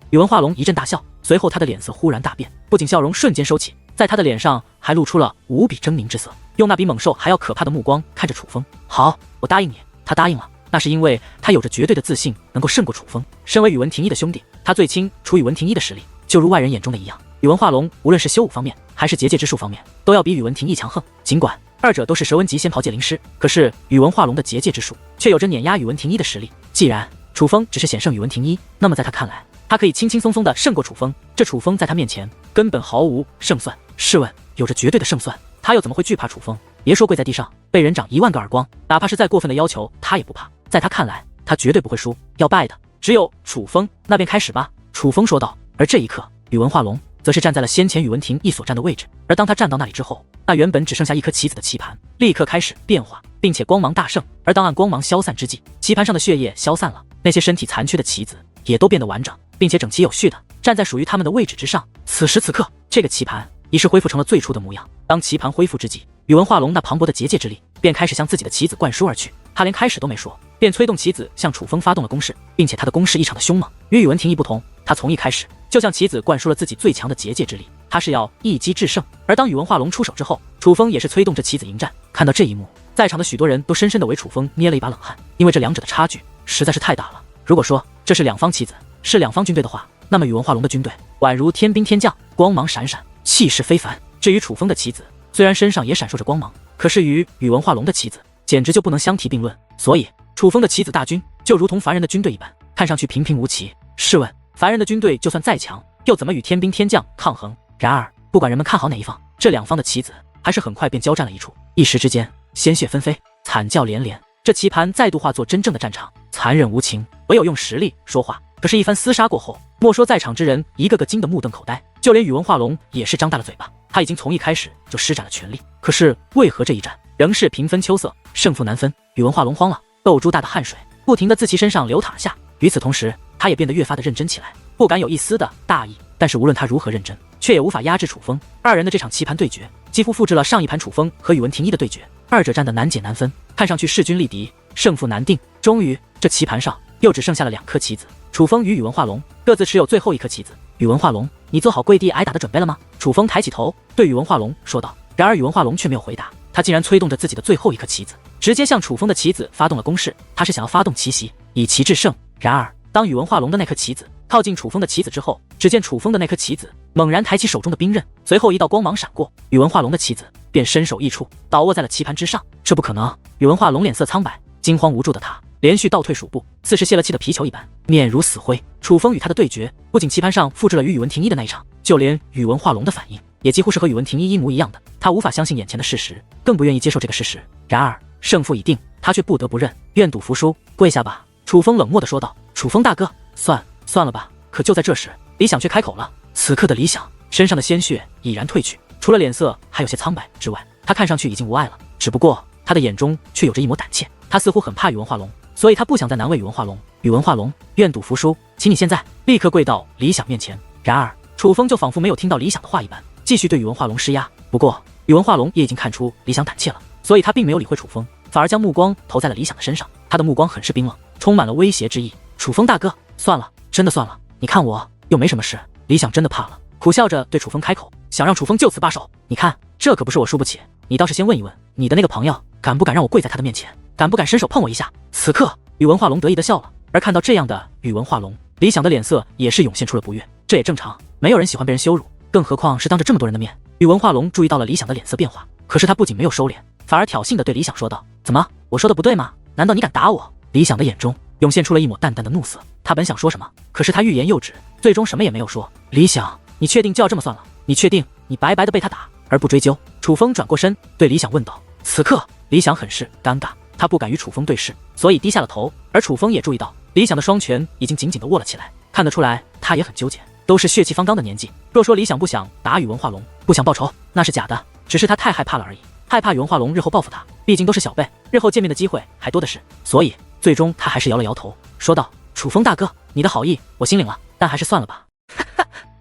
宇文化龙一阵大笑，随后他的脸色忽然大变，不仅笑容瞬间收起，在他的脸上还露出了无比狰狞之色，用那比猛兽还要可怕的目光看着楚风。好，我答应你。他答应了，那是因为他有着绝对的自信，能够胜过楚风。身为宇文廷义的兄弟，他最清楚宇文廷义的实力，就如外人眼中的一样。宇文化龙无论是修武方面，还是结界之术方面，都要比宇文廷义强横。尽管二者都是蛇纹级仙袍界灵师，可是宇文化龙的结界之术却有着碾压宇文廷义的实力。既然楚风只是险胜宇文廷义，那么在他看来，他可以轻轻松松的胜过楚风。这楚风在他面前根本毫无胜算，试问有着绝对的胜算，他又怎么会惧怕楚风？别说跪在地上被人长1万个耳光，哪怕是再过分的要求，他也不怕。在他看来，他绝对不会输，要败的只有楚风。那便开始吧。楚风说道。而这一刻，宇文化龙则是站在了先前宇文廷义所站的位置，而当他站到那里之后，那原本只剩下一颗棋子的棋盘立刻开始变化，并且光芒大盛。而当暗光芒消散之际，棋盘上的血液消散了，那些身体残缺的棋子也都变得完整，并且整齐有序的站在属于他们的位置之上。此时此刻，这个棋盘已是恢复成了最初的模样。当棋盘恢复之际，宇文化龙那磅礴的结界之力便开始向自己的棋子灌输而去。他连开始都没说，便催动棋子向楚风发动了攻势，并且他的攻势异常的凶猛。与宇文廷义不同，他从一开始就向棋子灌输了自己最强的结界之力，他是要一击制胜。而当宇文化龙出手之后，楚风也是催动着棋子迎战。看到这一幕，在场的许多人都深深的为楚风捏了一把冷汗，因为这两者的差距实在是太大了。如果说这是两方棋子，是两方军队的话，那么宇文化龙的军队宛如天兵天将，光芒闪闪，气势非凡。至于楚风的棋子，虽然身上也闪烁着光芒，可可是与宇文化龙的棋子简直就不能相提并论。所以楚风的棋子大军就如同凡人的军队一般，看上去平平无奇。试问凡人的军队就算再强，又怎么与天兵天将抗衡？然而不管人们看好哪一方，这两方的棋子还是很快便交战了一处，一时之间鲜血纷飞，惨叫连连。这棋盘再度化作真正的战场，残忍无情，唯有用实力说话。可是，一番厮杀过后，莫说在场之人一个个惊得目瞪口呆，就连宇文化龙也是张大了嘴巴。他已经从一开始就施展了全力，可是为何这一战仍是平分秋色，胜负难分？宇文化龙慌了，豆珠大的汗水不停地自其身上流淌下。与此同时，他也变得越发的认真起来，不敢有一丝的大意。但是无论他如何认真，却也无法压制楚风。二人的这场棋盘对决，几乎复制了上一盘楚风和宇文廷一的对决，二者战得难解难分，看上去势均力敌，胜负难定。终于，这棋盘上又只剩下了2颗棋子，楚风与宇文化龙各自持有最后1颗棋子。宇文化龙，你做好跪地挨打的准备了吗？楚风抬起头对宇文化龙说道。然而宇文化龙却没有回答，他竟然催动着自己的最后1颗棋子，直接向楚风的棋子发动了攻势。他是想要发动奇袭，以棋制胜。然而当宇文化龙的那颗棋子靠近楚风的棋子之后，只见楚风的那颗棋子猛然抬起手中的兵刃，随后一道光芒闪过，宇文化龙的棋子便身首异处，倒卧在了棋盘之上。这不可能！宇文化龙脸色苍白，惊慌无助的他连续倒退数步，似是泄了气的皮球一般，面如死灰。楚风与他的对决不仅棋盘上复制了与宇文廷一的那一场，就连宇文化龙的反应也几乎是和宇文廷一一模一样的。他无法相信眼前的事实，更不愿意接受这个事实。然而胜负已定，他却不得不认，愿赌服输，跪下吧。楚风冷漠地说道。楚风大哥，算了吧。可就在这时，李想却开口了。此刻的李想身上的鲜血已然褪去，除了脸色还有些苍白之外，他看上去已经无碍了。只不过他的眼中却有着一抹胆怯，他似乎很怕宇文化龙，所以他不想再难为宇文化龙。宇文化龙，愿赌服输，请你现在立刻跪到李想面前。然而楚风就仿佛没有听到李想的话一般，继续对宇文化龙施压。不过宇文化龙也已经看出李想胆怯了，所以他并没有理会楚风，反而将目光投在了李想的身上。他的目光很是冰冷，充满了威胁之意。楚风大哥，算了，真的算了，你看我又没什么事。李想真的怕了，苦笑着对楚风开口，想让楚风就此罢手。你看，这可不是我输不起，你倒是先问一问你的那个朋友，敢不敢让我跪在他的面前，敢不敢伸手碰我一下？此刻宇文化龙得意的笑了，而看到这样的宇文化龙，李想的脸色也是涌现出了不悦。这也正常，没有人喜欢被人羞辱，更何况是当着这么多人的面。宇文化龙注意到了李想的脸色变化，可是他不仅没有收敛，反而挑衅地对李想说道：怎么，我说的不对吗？难道你敢打我？李想的眼中涌现出了一抹淡淡的怒色，他本想说什么，可是他欲言又止，最终什么也没有说。李想，你确定就要这么算了？你确定你白白的被他打而不追究？楚风转过身对李想问道。此刻李想很是尴尬，他不敢与楚风对视，所以低下了头。而楚风也注意到李想的双拳已经紧紧地握了起来，看得出来他也很纠结。都是血气方刚的年纪，若说李想不想打宇文化龙，不想报仇，那是假的，只是他太害怕了而已，害怕宇文化龙日后报复他，毕竟都是小辈，日后见面的机会还多的是，所以最终他还是摇了摇头，说道：楚风大哥，你的好意我心领了，但还是算了吧。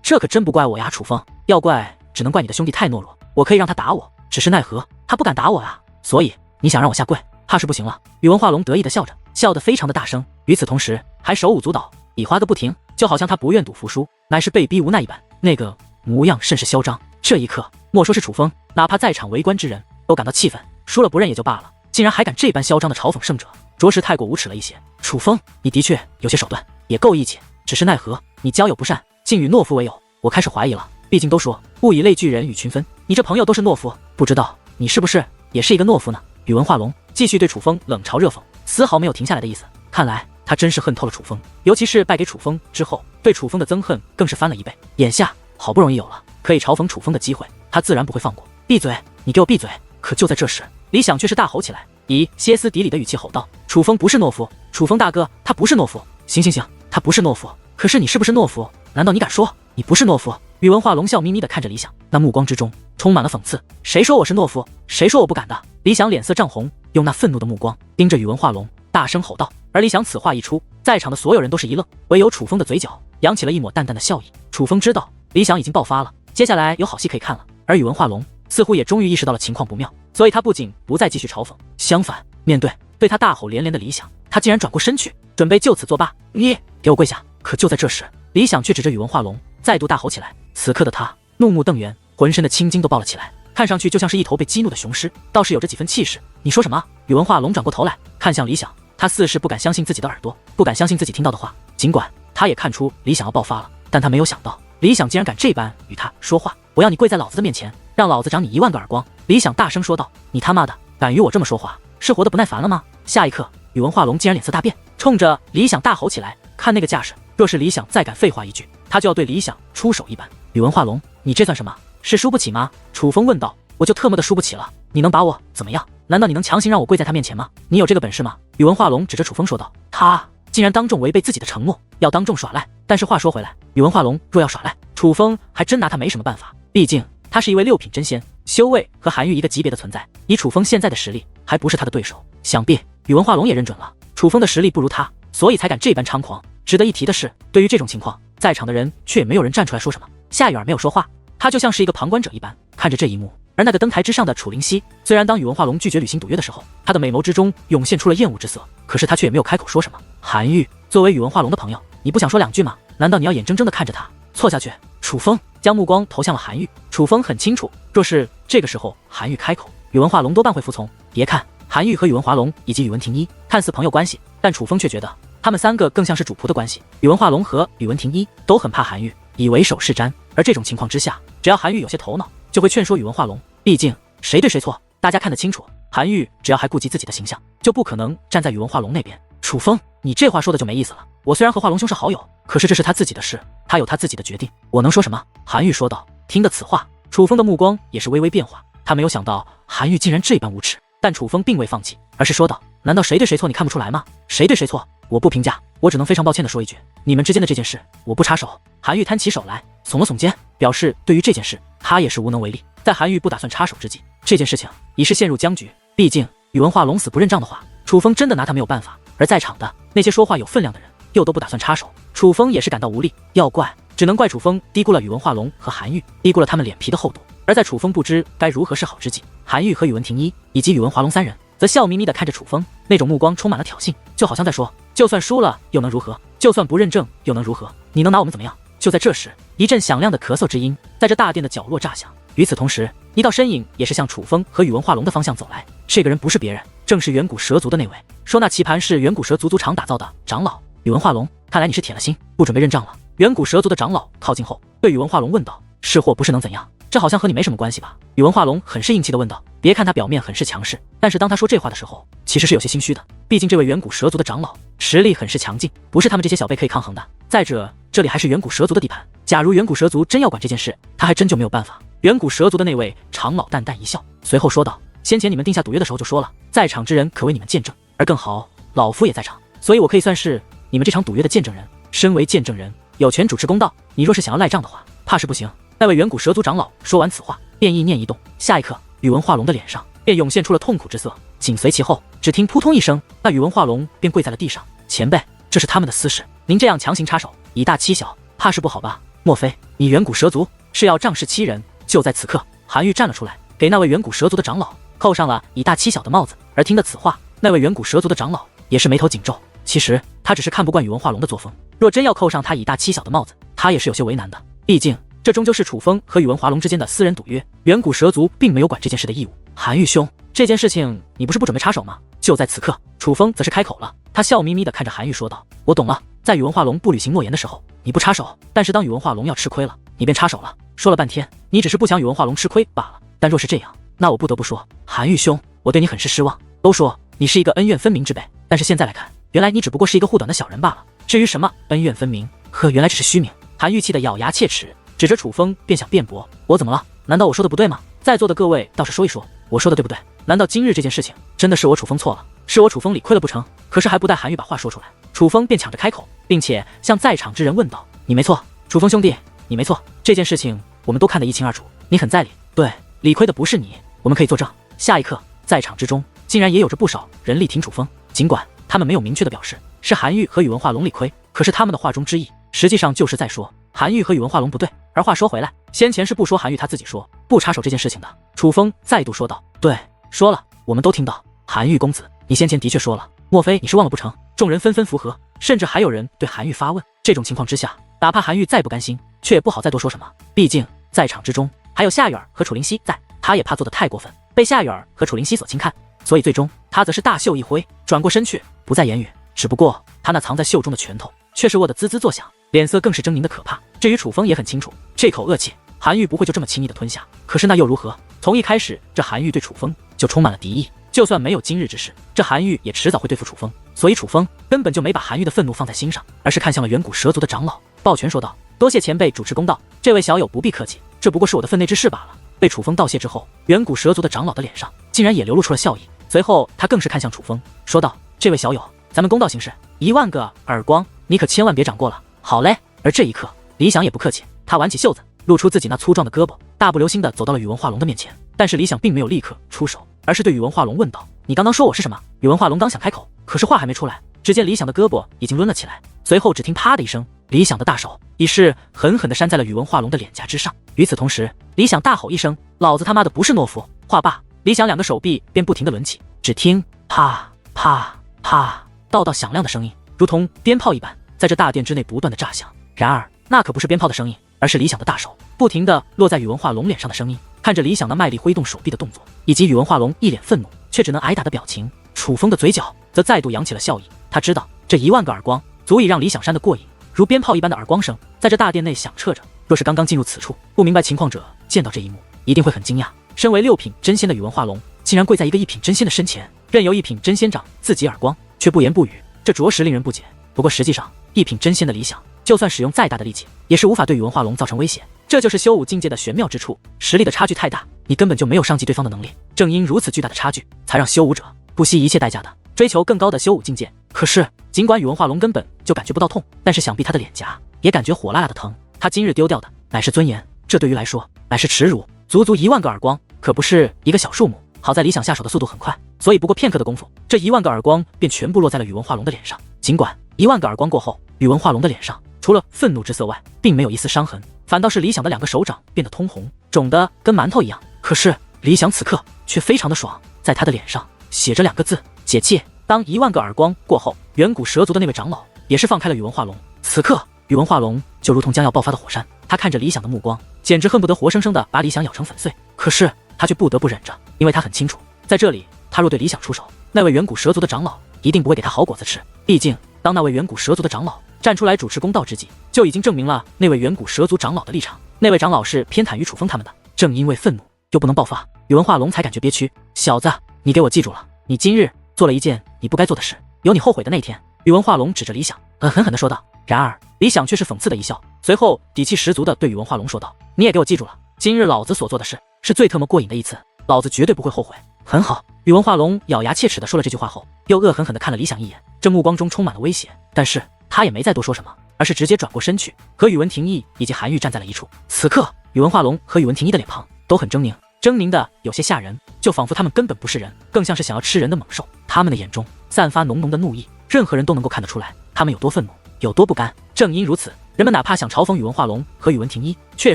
这可真不怪我呀，楚风，要怪只能怪你的兄弟太懦弱，我可以让他打我，只是奈何他不敢打我啊，所以你想让我下跪，怕是不行了。宇文化龙得意的笑着，笑得非常的大声，与此同时还手舞足蹈，比划个不停，就好像他不愿赌服输，乃是被逼无奈一般，那个模样甚是嚣张。这一刻，莫说是楚风，哪怕在场围观之人都感到气愤，输了不认也就罢了，竟然还敢这般嚣张的嘲讽胜者，着实太过无耻了一些。楚风，你的确有些手段，也够义气，只是奈何你交友不善，竟与懦夫为友，我开始怀疑了。毕竟都说物以类聚，人以群分，你这朋友都是懦夫，不知道你是不是也是一个懦夫呢？宇文化龙继续对楚风冷嘲热讽，丝毫没有停下来的意思。看来他真是恨透了楚风，尤其是败给楚风之后，对楚风的憎恨更是翻了1倍。眼下好不容易有了可以嘲讽楚风的机会，他自然不会放过。闭嘴，你给我闭嘴！可就在这时，李想却是大吼起来，以歇斯底里的语气吼道：楚风不是懦夫，楚风大哥，他不是懦夫。行，他不是懦夫，可是你是不是懦夫？难道你敢说你不是懦夫？宇文化龙笑眯眯地看着李想，那目光之中充满了讽刺。谁说我是懦夫？谁说我不敢的？李想脸色涨红，用那愤怒的目光盯着宇文化龙，大声吼道。而李想此话一出，在场的所有人都是一愣，唯有楚风的嘴角扬起了一抹淡淡的笑意。楚风知道李想已经爆发了，接下来有好戏可以看了。而宇文化龙似乎也终于意识到了情况不妙，所以他不仅不再继续嘲讽，相反，面对他大吼连连的李想，他竟然转过身去，准备就此作罢。你给我跪下！可就在这时，李想却指着宇文化龙再度大吼起来。此刻的他怒目瞪圆，浑身的青筋都爆了起来，看上去就像是一头被激怒的雄狮，倒是有着几分气势。你说什么？宇文化龙转过头来看向李想，他似是不敢相信自己的耳朵，不敢相信自己听到的话。尽管他也看出李想要爆发了，但他没有想到李想竟然敢这般与他说话。我要你跪在老子的面前，让老子赏你1万个耳光！李想大声说道：“你他妈的敢与我这么说话，是活得不耐烦了吗？”下一刻，宇文化龙竟然脸色大变，冲着李想大吼起来。看那个架势，若是李想再敢废话一句，他就要对李想出手一般。宇文化龙，你这算什么？是输不起吗？楚风问道。我就特么的输不起了，你能把我怎么样？难道你能强行让我跪在他面前吗？你有这个本事吗？宇文化龙指着楚风说道。他竟然当众违背自己的承诺，要当众耍赖。但是话说回来，宇文化龙若要耍赖，楚风还真拿他没什么办法。毕竟他是一位6品真仙，修为和韩愈一个级别的存在，以楚风现在的实力，还不是他的对手。想必宇文化龙也认准了楚风的实力不如他，所以才敢这般猖狂。值得一提的是，对于这种情况，在场的人却也没有人站出来说什么。夏雨儿没有说话，他就像是一个旁观者一般看着这一幕。而那个登台之上的楚灵溪，虽然当宇文化龙拒绝履行赌约的时候，他的美眸之中涌现出了厌恶之色，可是他却也没有开口说什么。韩愈作为宇文化龙的朋友，你不想说2句吗？难道你要眼睁睁地看着他错下去？楚风将目光投向了韩愈，楚风很清楚，若是这个时候韩愈开口，宇文化龙多半会服从。别看韩愈和宇文华龙以及宇文庭一看似朋友关系，但楚风却觉得他们3个更像是主仆的关系。宇文化龙和宇文庭一都很怕韩愈，以为首是瞻。而这种情况之下，只要韩愈有些头脑，就会劝说宇文化龙。毕竟谁对谁错，大家看得清楚。韩愈只要还顾及自己的形象，就不可能站在宇文化龙那边。楚风，你这话说的就没意思了。我虽然和化龙兄是好友，可是这是他自己的事，他有他自己的决定，我能说什么？韩愈说道。听得此话，楚风的目光也是微微变化，他没有想到韩愈竟然这般无耻。但楚风并未放弃，而是说道：难道谁对谁错你看不出来吗？谁对谁错我不评价，我只能非常抱歉的说一句，你们之间的这件事我不插手。韩愈摊起手来，耸了耸肩，表示对于这件事他也是无能为力。在韩愈不打算插手之际，这件事情已是陷入僵局。毕竟宇文化龙死不认账的话，楚风真的拿他没有办法。而在场的那些说话有分量的人又都不打算插手，楚风也是感到无力。要怪只能怪楚风低估了宇文化龙和韩愈，低估了他们脸皮的厚度。而在楚风不知该如何是好之际，韩愈和宇文庭一以及宇文华龙3人则笑眯眯地看着楚风，那种目光充满了挑衅，就好像在说，就算输了又能如何？就算不认证又能如何？你能拿我们怎么样？就在这时，一阵响亮的咳嗽之音在这大殿的角落炸响。与此同时，一道身影也是向楚风和宇文化龙的方向走来。这个人不是别人，正是远古蛇族的那位。说那棋盘是远古蛇族族长打造的长老宇文化龙，看来你是铁了心，不准备认账了。远古蛇族的长老靠近后，对宇文化龙问道：是或不是能怎样？这好像和你没什么关系吧？宇文化龙很是硬气地问道。别看他表面很是强势，但是当他说这话的时候，其实是有些心虚的。毕竟这位远古蛇族的长老实力很是强劲，不是他们这些小辈可以抗衡的。再者，这里还是远古蛇族的地盘，假如远古蛇族真要管这件事，他还真就没有办法。远古蛇族的那位长老淡淡一笑，随后说道：先前你们定下赌约的时候就说了，在场之人可为你们见证，而更好，老夫也在场，所以我可以算是你们这场赌约的见证人。身为见证人，有权主持公道，你若是想要赖账的话，怕是不行。那位远古蛇族长老说完此话，便意念一动，下一刻宇文化龙的脸上便涌现出了痛苦之色，紧随其后，只听扑通一声，那宇文化龙便跪在了地上。前辈，这是他们的私事，您这样强行插手，以大欺小，怕是不好吧？莫非你远古蛇族是要仗势欺人？就在此刻，韩愈站了出来，给那位远古蛇族的长老扣上了以大欺小的帽子。而听得此话，那位远古蛇族的长老也是眉头紧皱。其实他只是看不惯宇文化龙的作风，若真要扣上他以大欺小的帽子，他也是有些为难的。毕竟这终究是楚风和宇文华龙之间的私人赌约，远古蛇族并没有管这件事的义务。韩愈兄，这件事情你不是不准备插手吗？就在此刻，楚风则是开口了，他笑眯眯地看着韩愈说道：我懂了，在宇文化龙不履行诺言的时候，你不插手，但是当宇文化龙要吃亏了，你便插手了。说了半天，你只是不想宇文化龙吃亏罢了。但若是这样，那我不得不说，韩愈兄，我对你很是失望。都说你是一个恩怨分明之辈，但是现在来看，原来你只不过是一个护短的小人罢了。至于什么恩怨分明，呵，原来只是虚名。韩愈气得咬牙切齿，指着楚风便想辩驳：我怎么了？难道我说的不对吗？在座的各位倒是说一说，我说的对不对？难道今日这件事情真的是我楚风错了，是我楚风理亏了不成？可是还不待韩愈把话说出来，楚风便抢着开口，并且向在场之人问道：你没错，楚风兄弟，你没错，这件事情我们都看得一清二楚，你很在理。对，理亏的不是你，我们可以作证。下一刻，在场之中竟然也有着不少人力挺楚风，尽管他们没有明确的表示是韩愈和宇文化龙理亏，可是他们的话中之意实际上就是在说韩愈和宇文化龙不对。而话说回来，先前是不说韩愈他自己说不插手这件事情的。楚风再度说道：对，说了，我们都听到。韩愈公子，你先前的确说了，莫非你是忘了不成？众人纷纷附和，甚至还有人对韩愈发问。这种情况之下，哪怕韩愈再不甘心，却也不好再多说什么。毕竟在场之中还有夏雨儿和楚灵溪在，他也怕做得太过分，被夏雨儿和楚灵溪所轻看，所以最终他则是大袖一挥，转过身去，不再言语。只不过他那藏在袖中的拳头却是握得滋滋作响，脸色更是狰狞的可怕。至于楚风也很清楚，这口恶气韩愈不会就这么轻易的吞下。可是那又如何？从一开始，这韩愈对楚风就充满了敌意。就算没有今日之事，这韩愈也迟早会对付楚风。所以楚风根本就没把韩愈的愤怒放在心上，而是看向了远古蛇族的长老，抱拳说道：“多谢前辈主持公道，这位小友不必客气，这不过是我的分内之事罢了。”被楚风道谢之后，远古蛇族的长老的脸上竟然也流露出了笑意。随后他更是看向楚风，说道：“这位小友，咱们公道行事，10000个耳光，你可千万别长过了。”好嘞。而这一刻，李想也不客气，他挽起袖子，露出自己那粗壮的胳膊，大步流星的走到了宇文化龙的面前。但是李想并没有立刻出手，而是对宇文化龙问道：“你刚刚说我是什么？”宇文化龙刚想开口，可是话还没出来，只见李想的胳膊已经抡了起来，随后只听啪的一声，李想的大手已是狠狠地扇在了宇文化龙的脸颊之上。与此同时，李想大吼一声：“老子他妈的不是懦夫！”话罢，李想两个手臂便不停地抡起，只听啪啪啪道道响亮的声音，如同鞭炮一般，在这大殿之内不断的炸响。然而那可不是鞭炮的声音，而是李想的大手不停地落在宇文化龙脸上的声音。看着李想那卖力挥动手臂的动作，以及宇文化龙一脸愤怒却只能挨打的表情，楚风的嘴角则再度扬起了笑意。他知道这10000个耳光足以让李想扇得过瘾，如鞭炮一般的耳光声在这大殿内响彻着。若是刚刚进入此处不明白情况者见到这一幕，一定会很惊讶。身为6品真仙的宇文化龙，竟然跪在一个1品真仙的身前，任由1品真仙掌自己耳光，却不言不语，这着实令人不解。不过实际上，1品真仙的李想就算使用再大的力气，也是无法对宇文化龙造成威胁。这就是修武境界的玄妙之处，实力的差距太大，你根本就没有上击对方的能力。正因如此巨大的差距，才让修武者不惜一切代价的追求更高的修武境界。可是尽管宇文化龙根本就感觉不到痛，但是想必他的脸颊也感觉火辣辣的疼。他今日丢掉的乃是尊严，这对于来说乃是耻辱。足足10000个耳光，可不是一个小数目。好在李想下手的速度很快，所以不过片刻的功夫，这10000个耳光便全部落在了宇文化龙的脸上。尽管10000个耳光过后，宇文化龙的脸上除了愤怒之色外，并没有一丝伤痕，反倒是李想的2个手掌变得通红，肿得跟馒头一样。可是李想此刻却非常的爽，在他的脸上写着2个字：解气。当10000个耳光过后，远古蛇族的那位长老也是放开了宇文化龙。此刻宇文化龙就如同将要爆发的火山，他看着李想的目光简直恨不得活生生的把李想咬成粉碎。可是他却不得不忍着，因为他很清楚，在这里他若对李想出手，那位远古蛇族的长老一定不会给他好果子吃。毕竟当那位远古蛇族的长老站出来主持公道之际，就已经证明了那位远古蛇族长老的立场。那位长老是偏袒于楚风他们的，正因为愤怒又不能爆发，宇文化龙才感觉憋屈。小子，你给我记住了，你今日做了一件你不该做的事，有你后悔的那天。宇文化龙指着李想狠狠地说道。然而李想却是讽刺的一笑，随后底气十足地对宇文化龙说道：“你也给我记住了，今日老子所做的事是最特么过瘾的一次，老子绝对不会后悔。”很好。宇文化龙咬牙切齿地说了这句话后，又恶狠狠地看了李想一眼，这目光中充满了威胁。但是他也没再多说什么，而是直接转过身去，和宇文廷义以及韩愈站在了一处。此刻宇文化龙和宇文廷义的脸庞都很狰狞，狰狞的有些吓人，就仿佛他们根本不是人，更像是想要吃人的猛兽。他们的眼中散发浓浓的怒意，任何人都能够看得出来他们有多愤怒，有多不甘。正因如此，人们哪怕想嘲讽宇文化龙和宇文廷义，却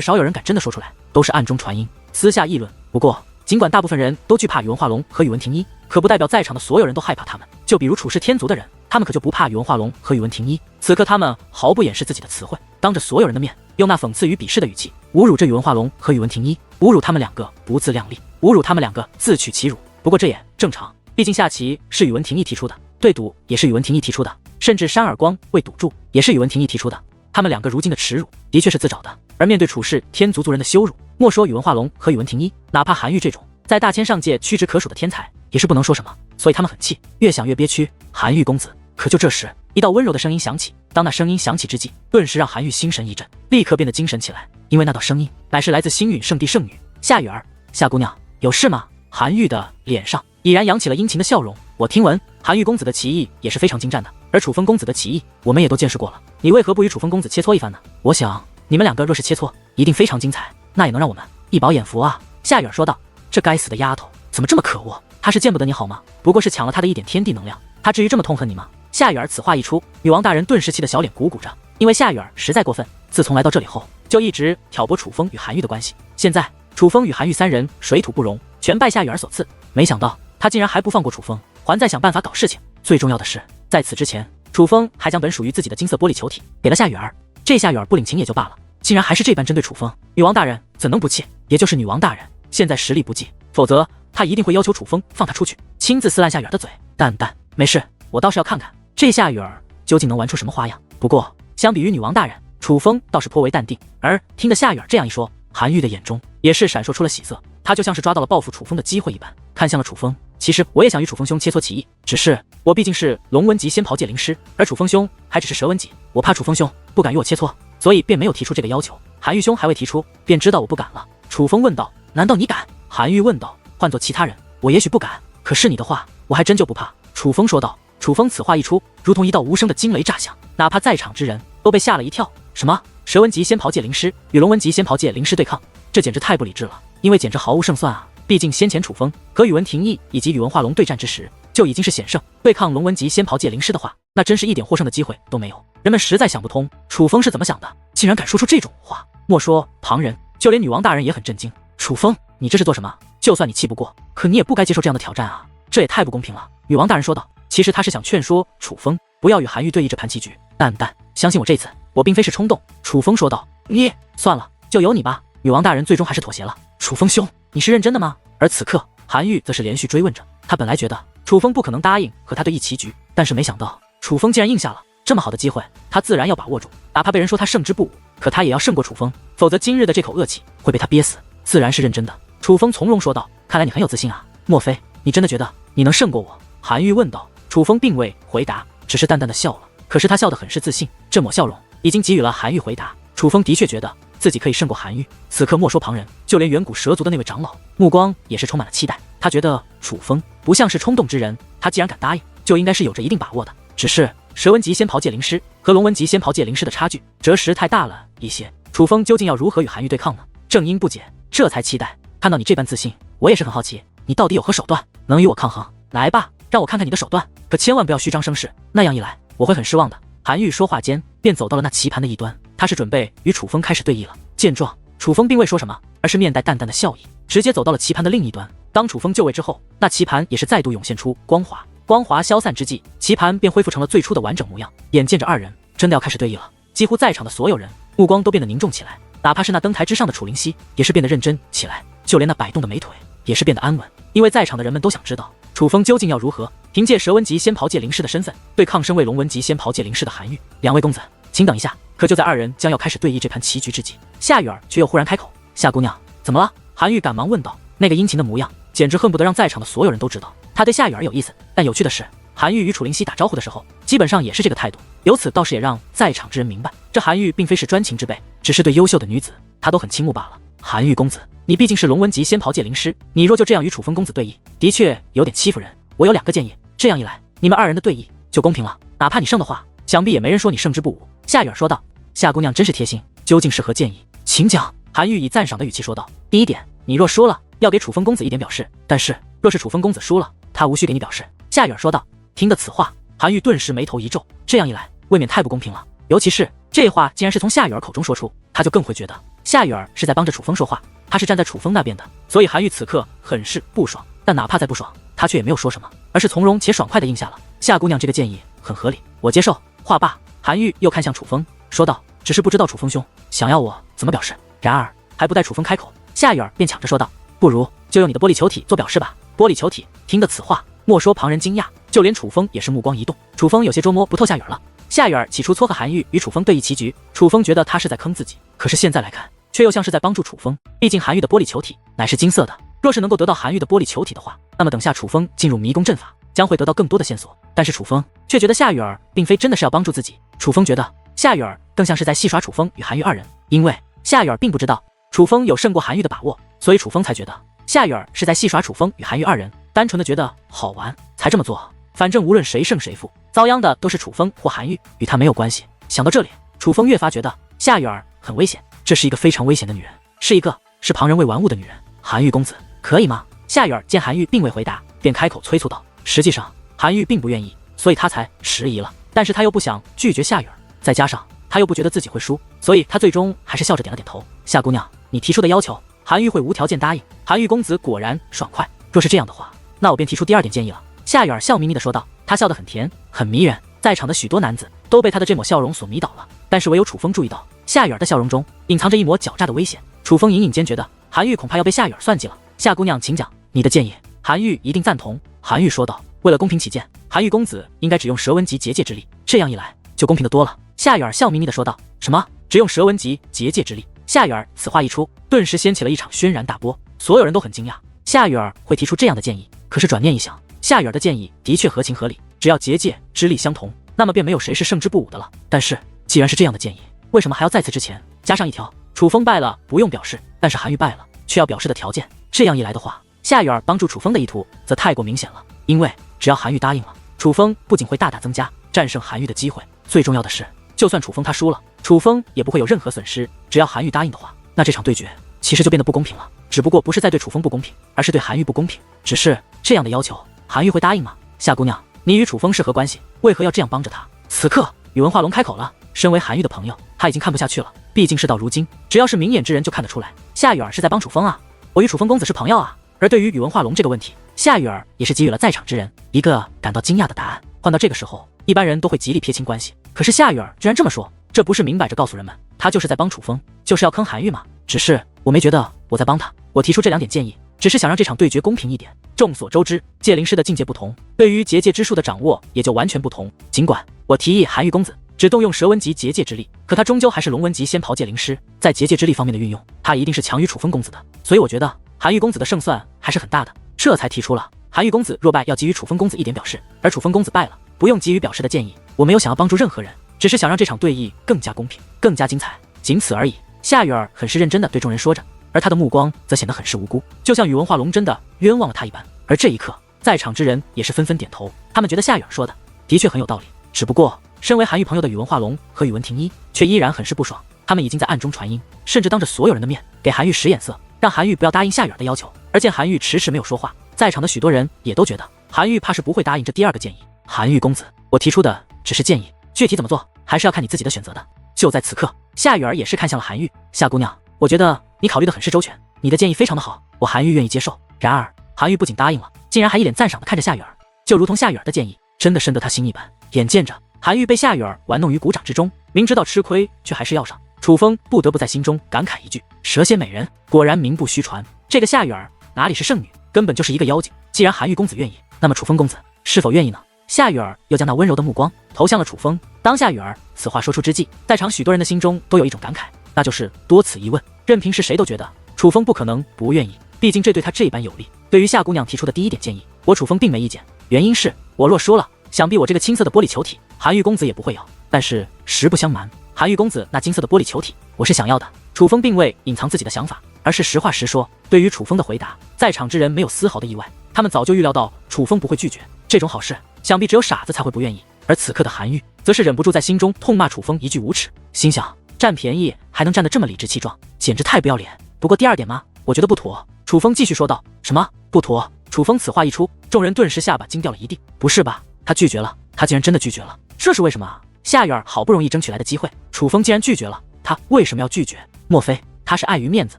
少有人敢真的说出来，都是暗中传音，私下议论。不过尽管大部分人都惧怕宇文化龙和宇文廷义，可不代表在场的所有人都害怕他们。就比如处世天族的人，他们可就不怕宇文化龙和宇文廷义。此刻他们毫不掩饰自己的词汇，当着所有人的面，用那讽刺与鄙视的语气侮辱这宇文化龙和宇文廷义，侮辱他们2个不自量力，侮辱他们2个自取其辱。不过这也正常，毕竟下棋是宇文廷义提出的，对赌也是宇文廷义提出的，甚至扇耳光为赌注也是宇文廷义提出的。他们2个如今的耻辱的确是自找的，而面对处世天族族人的羞辱，莫说宇文化龙和宇文廷义，哪怕韩愈这种在大千上界屈指可数的天才，也是不能说什么。所以他们很气，越想越憋屈。韩愈公子。可就这时，一道温柔的声音响起，当那声音响起之际，顿时让韩愈心神一震，立刻变得精神起来，因为那道声音乃是来自星陨圣地圣女夏雨儿。夏姑娘，有事吗？韩愈的脸上已然扬起了殷勤的笑容。我听闻韩愈公子的棋艺也是非常精湛的，而楚风公子的棋艺我们也都见识过了，你为何不与楚风公子切磋一番呢？我想你们2个若是切磋，一定非常精彩，那也能让我们一饱眼福啊。夏雨儿说道。这该死的丫头怎么这么可恶？她是见不得你好吗？不过是抢了她的一点天地能量，她至于这么痛恨你吗？夏雨儿此话一出，女王大人顿时气得小脸鼓鼓着，因为夏雨儿实在过分，自从来到这里后，就一直挑拨楚风与韩愈的关系。现在楚风与韩愈3人水土不容，全拜夏雨儿所赐，没想到他竟然还不放过楚风，还在想办法搞事情。最重要的是，在此之前，楚风还将本属于自己的金色玻璃球体给了夏雨儿，这夏雨儿不领情也就罢了，竟然还是这般针对楚风。女王大人怎能不气？也就是女王大人现在实力不济，否则他一定会要求楚风放他出去，亲自撕烂夏雨儿的嘴。但没事，我倒是要看看这夏雨儿究竟能玩出什么花样。不过相比于女王大人，楚风倒是颇为淡定，而听得夏雨儿这样一说，韩愈的眼中也是闪烁出了喜色，他就像是抓到了报复楚风的机会一般，看向了楚风。其实我也想与楚风兄切磋棋艺，只是我毕竟是龙纹级仙袍界灵师，而楚风兄还只是蛇纹级，我怕楚风兄不敢与我切磋，所以便没有提出这个要求。韩愈兄还未提出，便知道我不敢了。楚风问道：难道你敢？韩愈问道：换做其他人，我也许不敢，可是你的话，我还真就不怕。楚风说道。楚风此话一出，如同一道无声的惊雷炸响，哪怕在场之人都被吓了一跳。什么？蛇纹级仙袍界灵师与龙纹级仙袍界灵师对抗？这简直太不理智了，因为简直毫无胜算啊！毕竟先前楚风和宇文廷义以及宇文化龙对战之时，就已经是险胜，对抗龙纹级仙袍界灵师的话，那真是一点获胜的机会都没有。人们实在想不通，楚风是怎么想的，竟然敢说出这种话。莫说旁人，就连女王大人也很震惊。楚风，你这是做什么？就算你气不过，可你也不该接受这样的挑战啊！这也太不公平了。女王大人说道。其实他是想劝说楚风不要与韩愈对弈这盘棋局，但相信我这次我并非是冲动。楚风说道。你算了，就由你吧。女王大人最终还是妥协了。楚风兄，你是认真的吗？而此刻韩愈则是连续追问着，他本来觉得楚风不可能答应和他对弈棋局，但是没想到楚风竟然应下了。这么好的机会，他自然要把握住，哪怕被人说他胜之不武，可他也要胜过楚风，否则今日的这口恶气会被他憋死。自然是认真的。楚风从容说道。看来你很有自信啊，莫非你真的觉得你能胜过我？韩愈问道。楚风并未回答，只是淡淡的笑了，可是他笑得很是自信，这抹笑容已经给予了韩愈回答。楚风的确觉得自己可以胜过韩愈，此刻莫说旁人，就连远古蛇族的那位长老目光也是充满了期待。他觉得楚风不像是冲动之人，他既然敢答应，就应该是有着一定把握的。只是蛇纹级仙袍界灵师和龙纹级仙袍界灵师的差距着实太大了一些，楚风究竟要如何与韩愈对抗呢？正因不解，这才期待。看到你这般自信，我也是很好奇，你到底有何手段能与我抗衡？来吧，让我看看你的手段，可千万不要虚张声势，那样一来我会很失望的。韩愈说话间便走到了那棋盘的一端，他是准备与楚风开始对弈了。见状，楚风并未说什么，而是面带淡淡的笑意，直接走到了棋盘的另一端。当楚风就位之后，那棋盘也是再度涌现出光华，光华消散之际，棋盘便恢复成了最初的完整模样。眼见着二人真的要开始对弈了，几乎在场的所有人目光都变得凝重起来，哪怕是那登台之上的楚灵溪也是变得认真起来，就连那摆动的美腿也是变得安稳，因为在场的人们都想知道楚风究竟要如何凭借蛇纹级仙袍界灵师的身份对抗身为龙纹级仙袍界灵师的韩愈。两位公子，请等一下。可就在二人将要开始对弈这盘棋局之际，夏雨儿却又忽然开口：夏姑娘，怎么了？韩愈赶忙问道，那个殷勤的模样简直恨不得让在场的所有人都知道他对夏雨儿有意思。但有趣的是，韩愈与楚灵溪打招呼的时候基本上也是这个态度，由此倒是也让在场之人明白，这韩愈并非是专情之辈，只是对优秀的女子他都很倾慕罢了。韩愈公子，你毕竟是龙纹级仙袍界灵师，你若就这样与楚风公子对弈，的确有点欺负人。我有2个建议，这样一来你们二人的对弈就公平了，哪怕你胜的话，想必也没人说你胜之不武。夏雨儿说道。夏姑娘真是贴心，究竟是何建议？请讲。韩愈以赞赏的语气说道。第一点，你若输了，要给楚风公子一点表示，但是若是楚风公子输了，他无需给你表示。夏雨儿说道。听得此话，韩愈顿时眉头一皱，这样一来未免太不公平了，尤其是这话竟然是从夏雨儿口中说出，他就更会觉得夏雨儿是在帮着楚风说话，他是站在楚风那边的，所以韩愈此刻很是不爽，但哪怕再不爽，他却也没有说什么，而是从容且爽快地应下了。夏姑娘这个建议很合理，我接受。话罢，韩愈又看向楚风说道，只是不知道楚风兄想要我怎么表示。然而还不待楚风开口，夏雨儿便抢着说道，不如就用你的玻璃球体做表示吧。玻璃球体。听得此话，莫说旁人惊讶，就连楚风也是目光一动。楚风有些捉摸不透夏雨儿了。夏雨儿起初撮合韩愈与楚风对弈棋局，楚风觉得他是在坑自己，可是现在来看却又像是在帮助楚风，毕竟韩愈的玻璃球体乃是金色的，若是能够得到韩愈的玻璃球体的话，那么等下楚风进入迷宫阵法将会得到更多的线索。但是楚风却觉得夏雨儿并非真的是要帮助自己，楚风觉得夏雨儿更像是在戏耍楚风与韩愈二人，因为夏雨儿并不知道楚风有胜过韩愈的把握，所以楚风才觉得夏雨儿是在戏耍楚风与韩愈二人，单纯的觉得好玩才这么做，反正无论谁胜谁负，遭殃的都是楚风或韩愈，与他没有关系。想到这里，楚风越发觉得夏雨儿很危险，这是一个非常危险的女人，是一个视旁人为玩物的女人。韩愈公子可以吗？夏雨儿见韩愈并未回答，便开口催促道。实际上韩愈并不愿意，所以他才迟疑了，但是他又不想拒绝夏雨儿，再加上他又不觉得自己会输，所以他最终还是笑着点了点头。夏姑娘，你提出的要求韩愈会无条件答应。韩愈公子果然爽快，若是这样的话，那我便提出第2点建议了。夏雨儿笑眯眯地说道，她笑得很甜很迷人，在场的许多男子都被她的这抹笑容所迷倒了，但是唯有楚风注意到夏雨儿的笑容中隐藏着一抹狡诈的危险。楚风隐隐间觉得韩愈恐怕要被夏雨儿算计了。夏姑娘请讲你的建议。韩愈一定赞同。韩愈说道，为了公平起见，韩愈公子应该只用蛇纹级结界之力，这样一来就公平的多了。夏雨儿笑眯眯地说道，什么？只用蛇纹级结界之力？夏雨儿此话一出，顿时掀起了一场轩然大波，所有人都很惊讶，夏雨儿会提出这样的建议。可是转念一想，夏雨儿的建议的确合情合理，只要结界之力相同，那么便没有谁是胜之不武的了。但是既然是这样的建议，为什么还要在此之前加上一条，楚风败了不用表示，但是韩愈败了却要表示的条件？这样一来的话，夏雨儿帮助楚风的意图则太过明显了。因为只要韩愈答应了，楚风不仅会大大增加战胜韩愈的机会，最重要的是，就算楚风他输了，楚风也不会有任何损失。只要韩愈答应的话，那这场对决其实就变得不公平了。只不过不是在对楚风不公平，而是对韩愈不公平。只是这样的要求，韩愈会答应吗？夏姑娘，你与楚风是何关系？为何要这样帮着他？此刻宇文化龙开口了，身为韩愈的朋友，他已经看不下去了。毕竟事到如今，只要是明眼之人就看得出来，夏雨儿是在帮楚风啊。我与楚风公子是朋友啊。而对于宇文化龙这个问题，夏雨儿也是给予了在场之人一个感到惊讶的答案。换到这个时候，一般人都会极力撇清关系，可是夏雨儿居然这么说，这不是明摆着告诉人们他就是在帮楚风，就是要坑韩愈吗？只是我没觉得我在帮他，我提出这2点建议，只是想让这场对决公平一点。众所周知，界灵师的境界不同，对于结界之术的掌握也就完全不同。尽管我提议韩愈公子只动用蛇纹级结界之力，可他终究还是龙纹级仙袍界灵师，在结界之力方面的运用，他一定是强于楚风公子的。所以我觉得韩愈公子的胜算还是很大的，这才提出了韩愈公子若败要给予楚风公子一点表示，而楚风公子败了不用给予表示的建议。我没有想要帮助任何人，只是想让这场对弈更加公平，更加精彩，仅此而已。夏雨儿很是认真地对众人说着，而他的目光则显得很是无辜，就像宇文化龙真的冤枉了他一般。而这一刻，在场之人也是纷纷点头，他们觉得夏雨儿说的的确很有道理。只不过身为韩愈朋友的宇文化龙和宇文庭一却依然很是不爽，他们已经在暗中传音，甚至当着所有人的面给韩愈使眼色，让韩愈不要答应夏雨儿的要求。而见韩愈迟迟没有说话，在场的许多人也都觉得韩愈怕是不会答应这第2个建议。韩愈公子，我提出的只是建议，具体怎么做还是要看你自己的选择的。就在此刻，夏雨儿也是看向了韩愈，夏姑娘，我觉得你考虑的很是周全，你的建议非常的好，我韩愈愿意接受。然而韩愈不仅答应了，竟然还一脸赞赏的看着夏雨儿，就如同夏雨儿的建议真的深得他心一般。眼见着韩愈被夏雨儿玩弄于股掌之中，明知道吃亏却还是要上，楚风不得不在心中感慨一句：蛇蝎美人果然名不虚传，这个夏雨儿哪里是圣女，根本就是一个妖精。既然韩愈公子愿意，那么楚风公子是否愿意呢？夏雨儿又将那温柔的目光投向了楚风。当夏雨儿此话说出之际，在场许多人的心中都有一种感慨，那就是多此一问，任凭是谁都觉得楚风不可能不愿意，毕竟这对他这般有利。对于夏姑娘提出的第1点建议，我楚风并没意见，原因是我若说了，想必我这个青色的玻璃球体韩愈公子也不会要。但是实不相瞒，韩愈公子那金色的玻璃球体我是想要的。楚风并未隐藏自己的想法，而是实话实说。对于楚风的回答，在场之人没有丝毫的意外，他们早就预料到楚风不会拒绝这种好事，想必只有傻子才会不愿意。而此刻的韩愈则是忍不住在心中痛骂楚风一句无耻，心想占便宜还能占得这么理直气壮，简直太不要脸。不过第2点吗？我觉得不妥。楚风继续说道。什么不妥？楚风此话一出，众人顿时下巴惊掉了一地。不是吧，他拒绝了？他竟然真的拒绝了？这是为什么啊？夏雨儿好不容易争取来的机会，楚风竟然拒绝了，他为什么要拒绝？莫非他是碍于面子，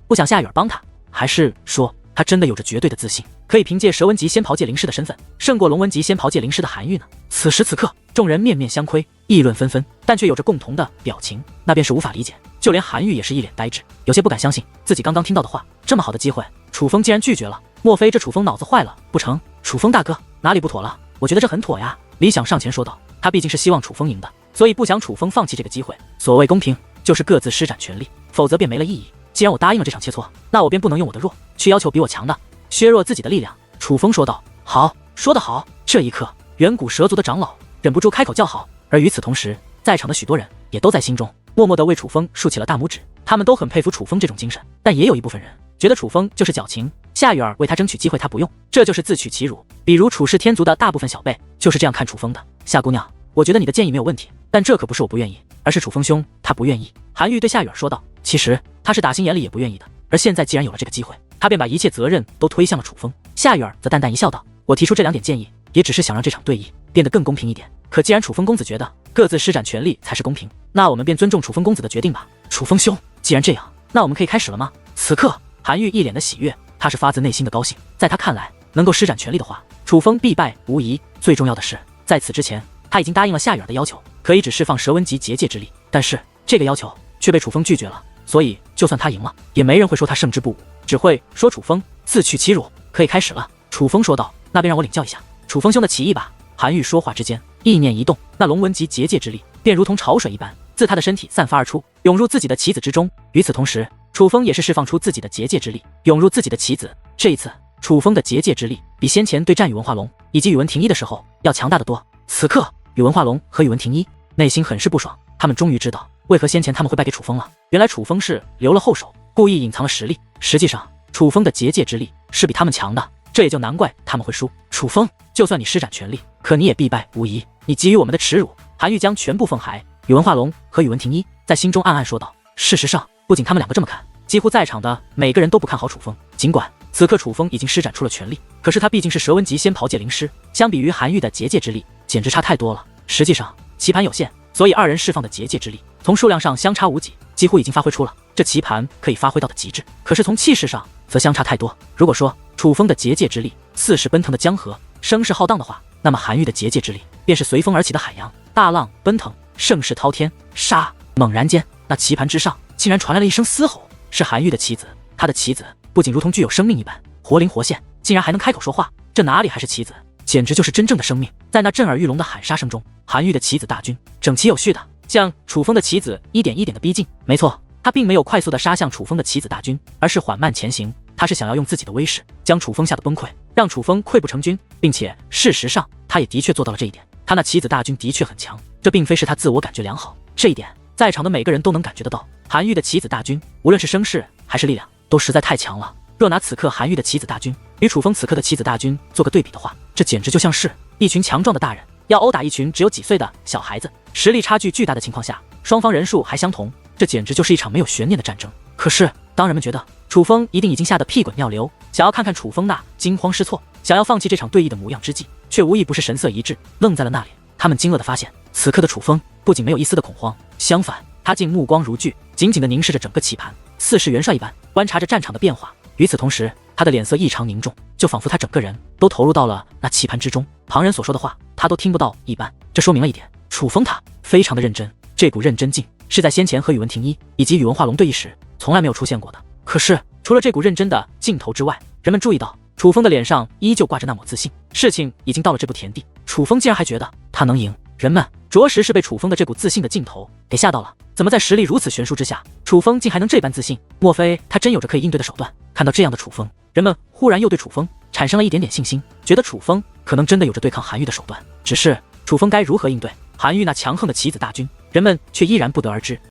不想夏雨儿帮他？还是说他真的有着绝对的自信，可以凭借蛇纹级仙袍界灵师的身份胜过龙纹级仙袍界灵师的韩愈呢？此时此刻，众人面面相窥，议论纷纷，但却有着共同的表情，那便是无法理解。就连韩愈也是一脸呆滞，有些不敢相信自己刚刚听到的话。这么好的机会，楚风竟然拒绝了，莫非这楚风脑子坏了不成？楚风大哥，哪里不妥了？我觉得这很妥呀。李想上前说道，他毕竟是希望楚风赢的，所以不想楚风放弃这个机会。所谓公平，就是各自施展全力，否则便没了意义。既然我答应了这场切磋，那我便不能用我的弱去要求比我强的，削弱自己的力量。楚风说道。好，说得好。这一刻，远古蛇族的长老忍不住开口叫好，而与此同时，在场的许多人也都在心中默默地为楚风竖起了大拇指。他们都很佩服楚风这种精神，但也有一部分人觉得楚风就是矫情，夏雨儿为他争取机会他不用，这就是自取其辱。比如楚氏天族的大部分小辈就是这样看楚风的。夏姑娘，我觉得你的建议没有问题，但这可不是我不愿意，而是楚风兄他不愿意。韩愈对夏雨儿说道。其实他是打心眼里也不愿意的，而现在既然有了这个机会，他便把一切责任都推向了楚风。夏雨儿则淡淡一笑道，我提出这2点建议，也只是想让这场对弈变得更公平一点。可既然楚风公子觉得各自施展全力才是公平，那我们便尊重楚风公子的决定吧。楚风兄，既然这样，那我们可以开始了吗？此刻韩愈一脸的喜悦，他是发自内心的高兴。在他看来，能够施展全力的话，楚风必败无疑。最重要的是，在此之前他已经答应了夏雨儿的要求，可以只释放蛇纹级结界之力，但是这个要求却被楚风拒绝了。所以就算他赢了，也没人会说他胜之不武，只会说楚风自取其辱。可以开始了。楚风说道。那便让我领教一下楚风兄的棋艺吧。韩愈说话之间，意念一动，那龙纹级结界之力便如同潮水一般自他的身体散发而出，涌入自己的棋子之中。与此同时，楚风也是释放出自己的结界之力，涌入自己的棋子。这一次，楚风的结界之力比先前对战宇文化龙以及宇文庭一的时候要强大得多。此刻，宇文化龙和宇文庭一内心很是不爽，他们终于知道为何先前他们会败给楚风了。原来楚风是留了后手，故意隐藏了实力。实际上，楚风的结界之力是比他们强的，这也就难怪他们会输。楚风，就算你施展全力，可你也必败无疑。你给予我们的耻辱，韩愈将全部奉还。宇文化龙和宇文庭一在心中暗暗说道。事实上，不仅他们两个这么看，几乎在场的每个人都不看好楚风。尽管此刻楚风已经施展出了全力，可是他毕竟是蛇纹级仙袍界灵师，相比于韩愈的结界之力，简直差太多了。实际上，棋盘有限，所以二人释放的结界之力从数量上相差无几，几乎已经发挥出了这棋盘可以发挥到的极致。可是从气势上则相差太多。如果说楚风的结界之力似是奔腾的江河，声势浩荡的话，那么韩愈的结界之力便是随风而起的海洋，大浪奔腾，盛世滔天。杀！猛然间，那棋盘之上竟然传来了一声嘶吼，是韩愈的棋子。他的棋子不仅如同具有生命一般活灵活现，竟然还能开口说话，这哪里还是棋子，简直就是真正的生命。在那震耳欲聋的喊杀声中，韩愈的棋子大军整齐有序的向楚风的棋子一点一点的逼近。没错，他并没有快速的杀向楚风的棋子大军，而是缓慢前行。他是想要用自己的威势将楚风吓得崩溃，让楚风溃不成军，并且事实上他也的确做到了这一点。他那棋子大军的确很强，这并非是他自我感觉良好，这一点在场的每个人都能感觉得到。韩愈的棋子大军无论是声势还是力量都实在太强了。若拿此刻韩愈的棋子大军与楚风此刻的棋子大军做个对比的话，这简直就像是一群强壮的大人要殴打一群只有几岁的小孩子。实力差距巨大的情况下，双方人数还相同，这简直就是一场没有悬念的战争。可是当人们觉得楚风一定已经吓得屁滚尿流，想要看看楚风那惊慌失措，想要放弃这场对弈的模样之际，却无一不是神色一滞，愣在了那里。他们惊愕地发现，此刻的楚风不仅没有一丝的恐慌，相反，他竟目光如炬，紧紧地凝视着整个棋盘，似是元帅一般观察着战场的变化。与此同时，他的脸色异常凝重，就仿佛他整个人都投入到了那棋盘之中，旁人所说的话他都听不到一般。这说明了一点，楚风他非常的认真，这股认真劲是在先前和宇文庭一以及宇文化龙对弈时从来没有出现过的。可是除了这股认真的劲头之外，人们注意到楚风的脸上依旧挂着那抹自信。事情已经到了这步田地，楚风竟然还觉得他能赢，人们着实是被楚风的这股自信的劲头给吓到了。怎么在实力如此悬殊之下，楚风竟还能这般自信？莫非他真有着可以应对的手段？看到这样的楚风，人们忽然又对楚风产生了一点点信心，觉得楚风可能真的有着对抗韩愈的手段。只是楚风该如何应对韩愈那强横的棋子大军，人们却依然不得而知。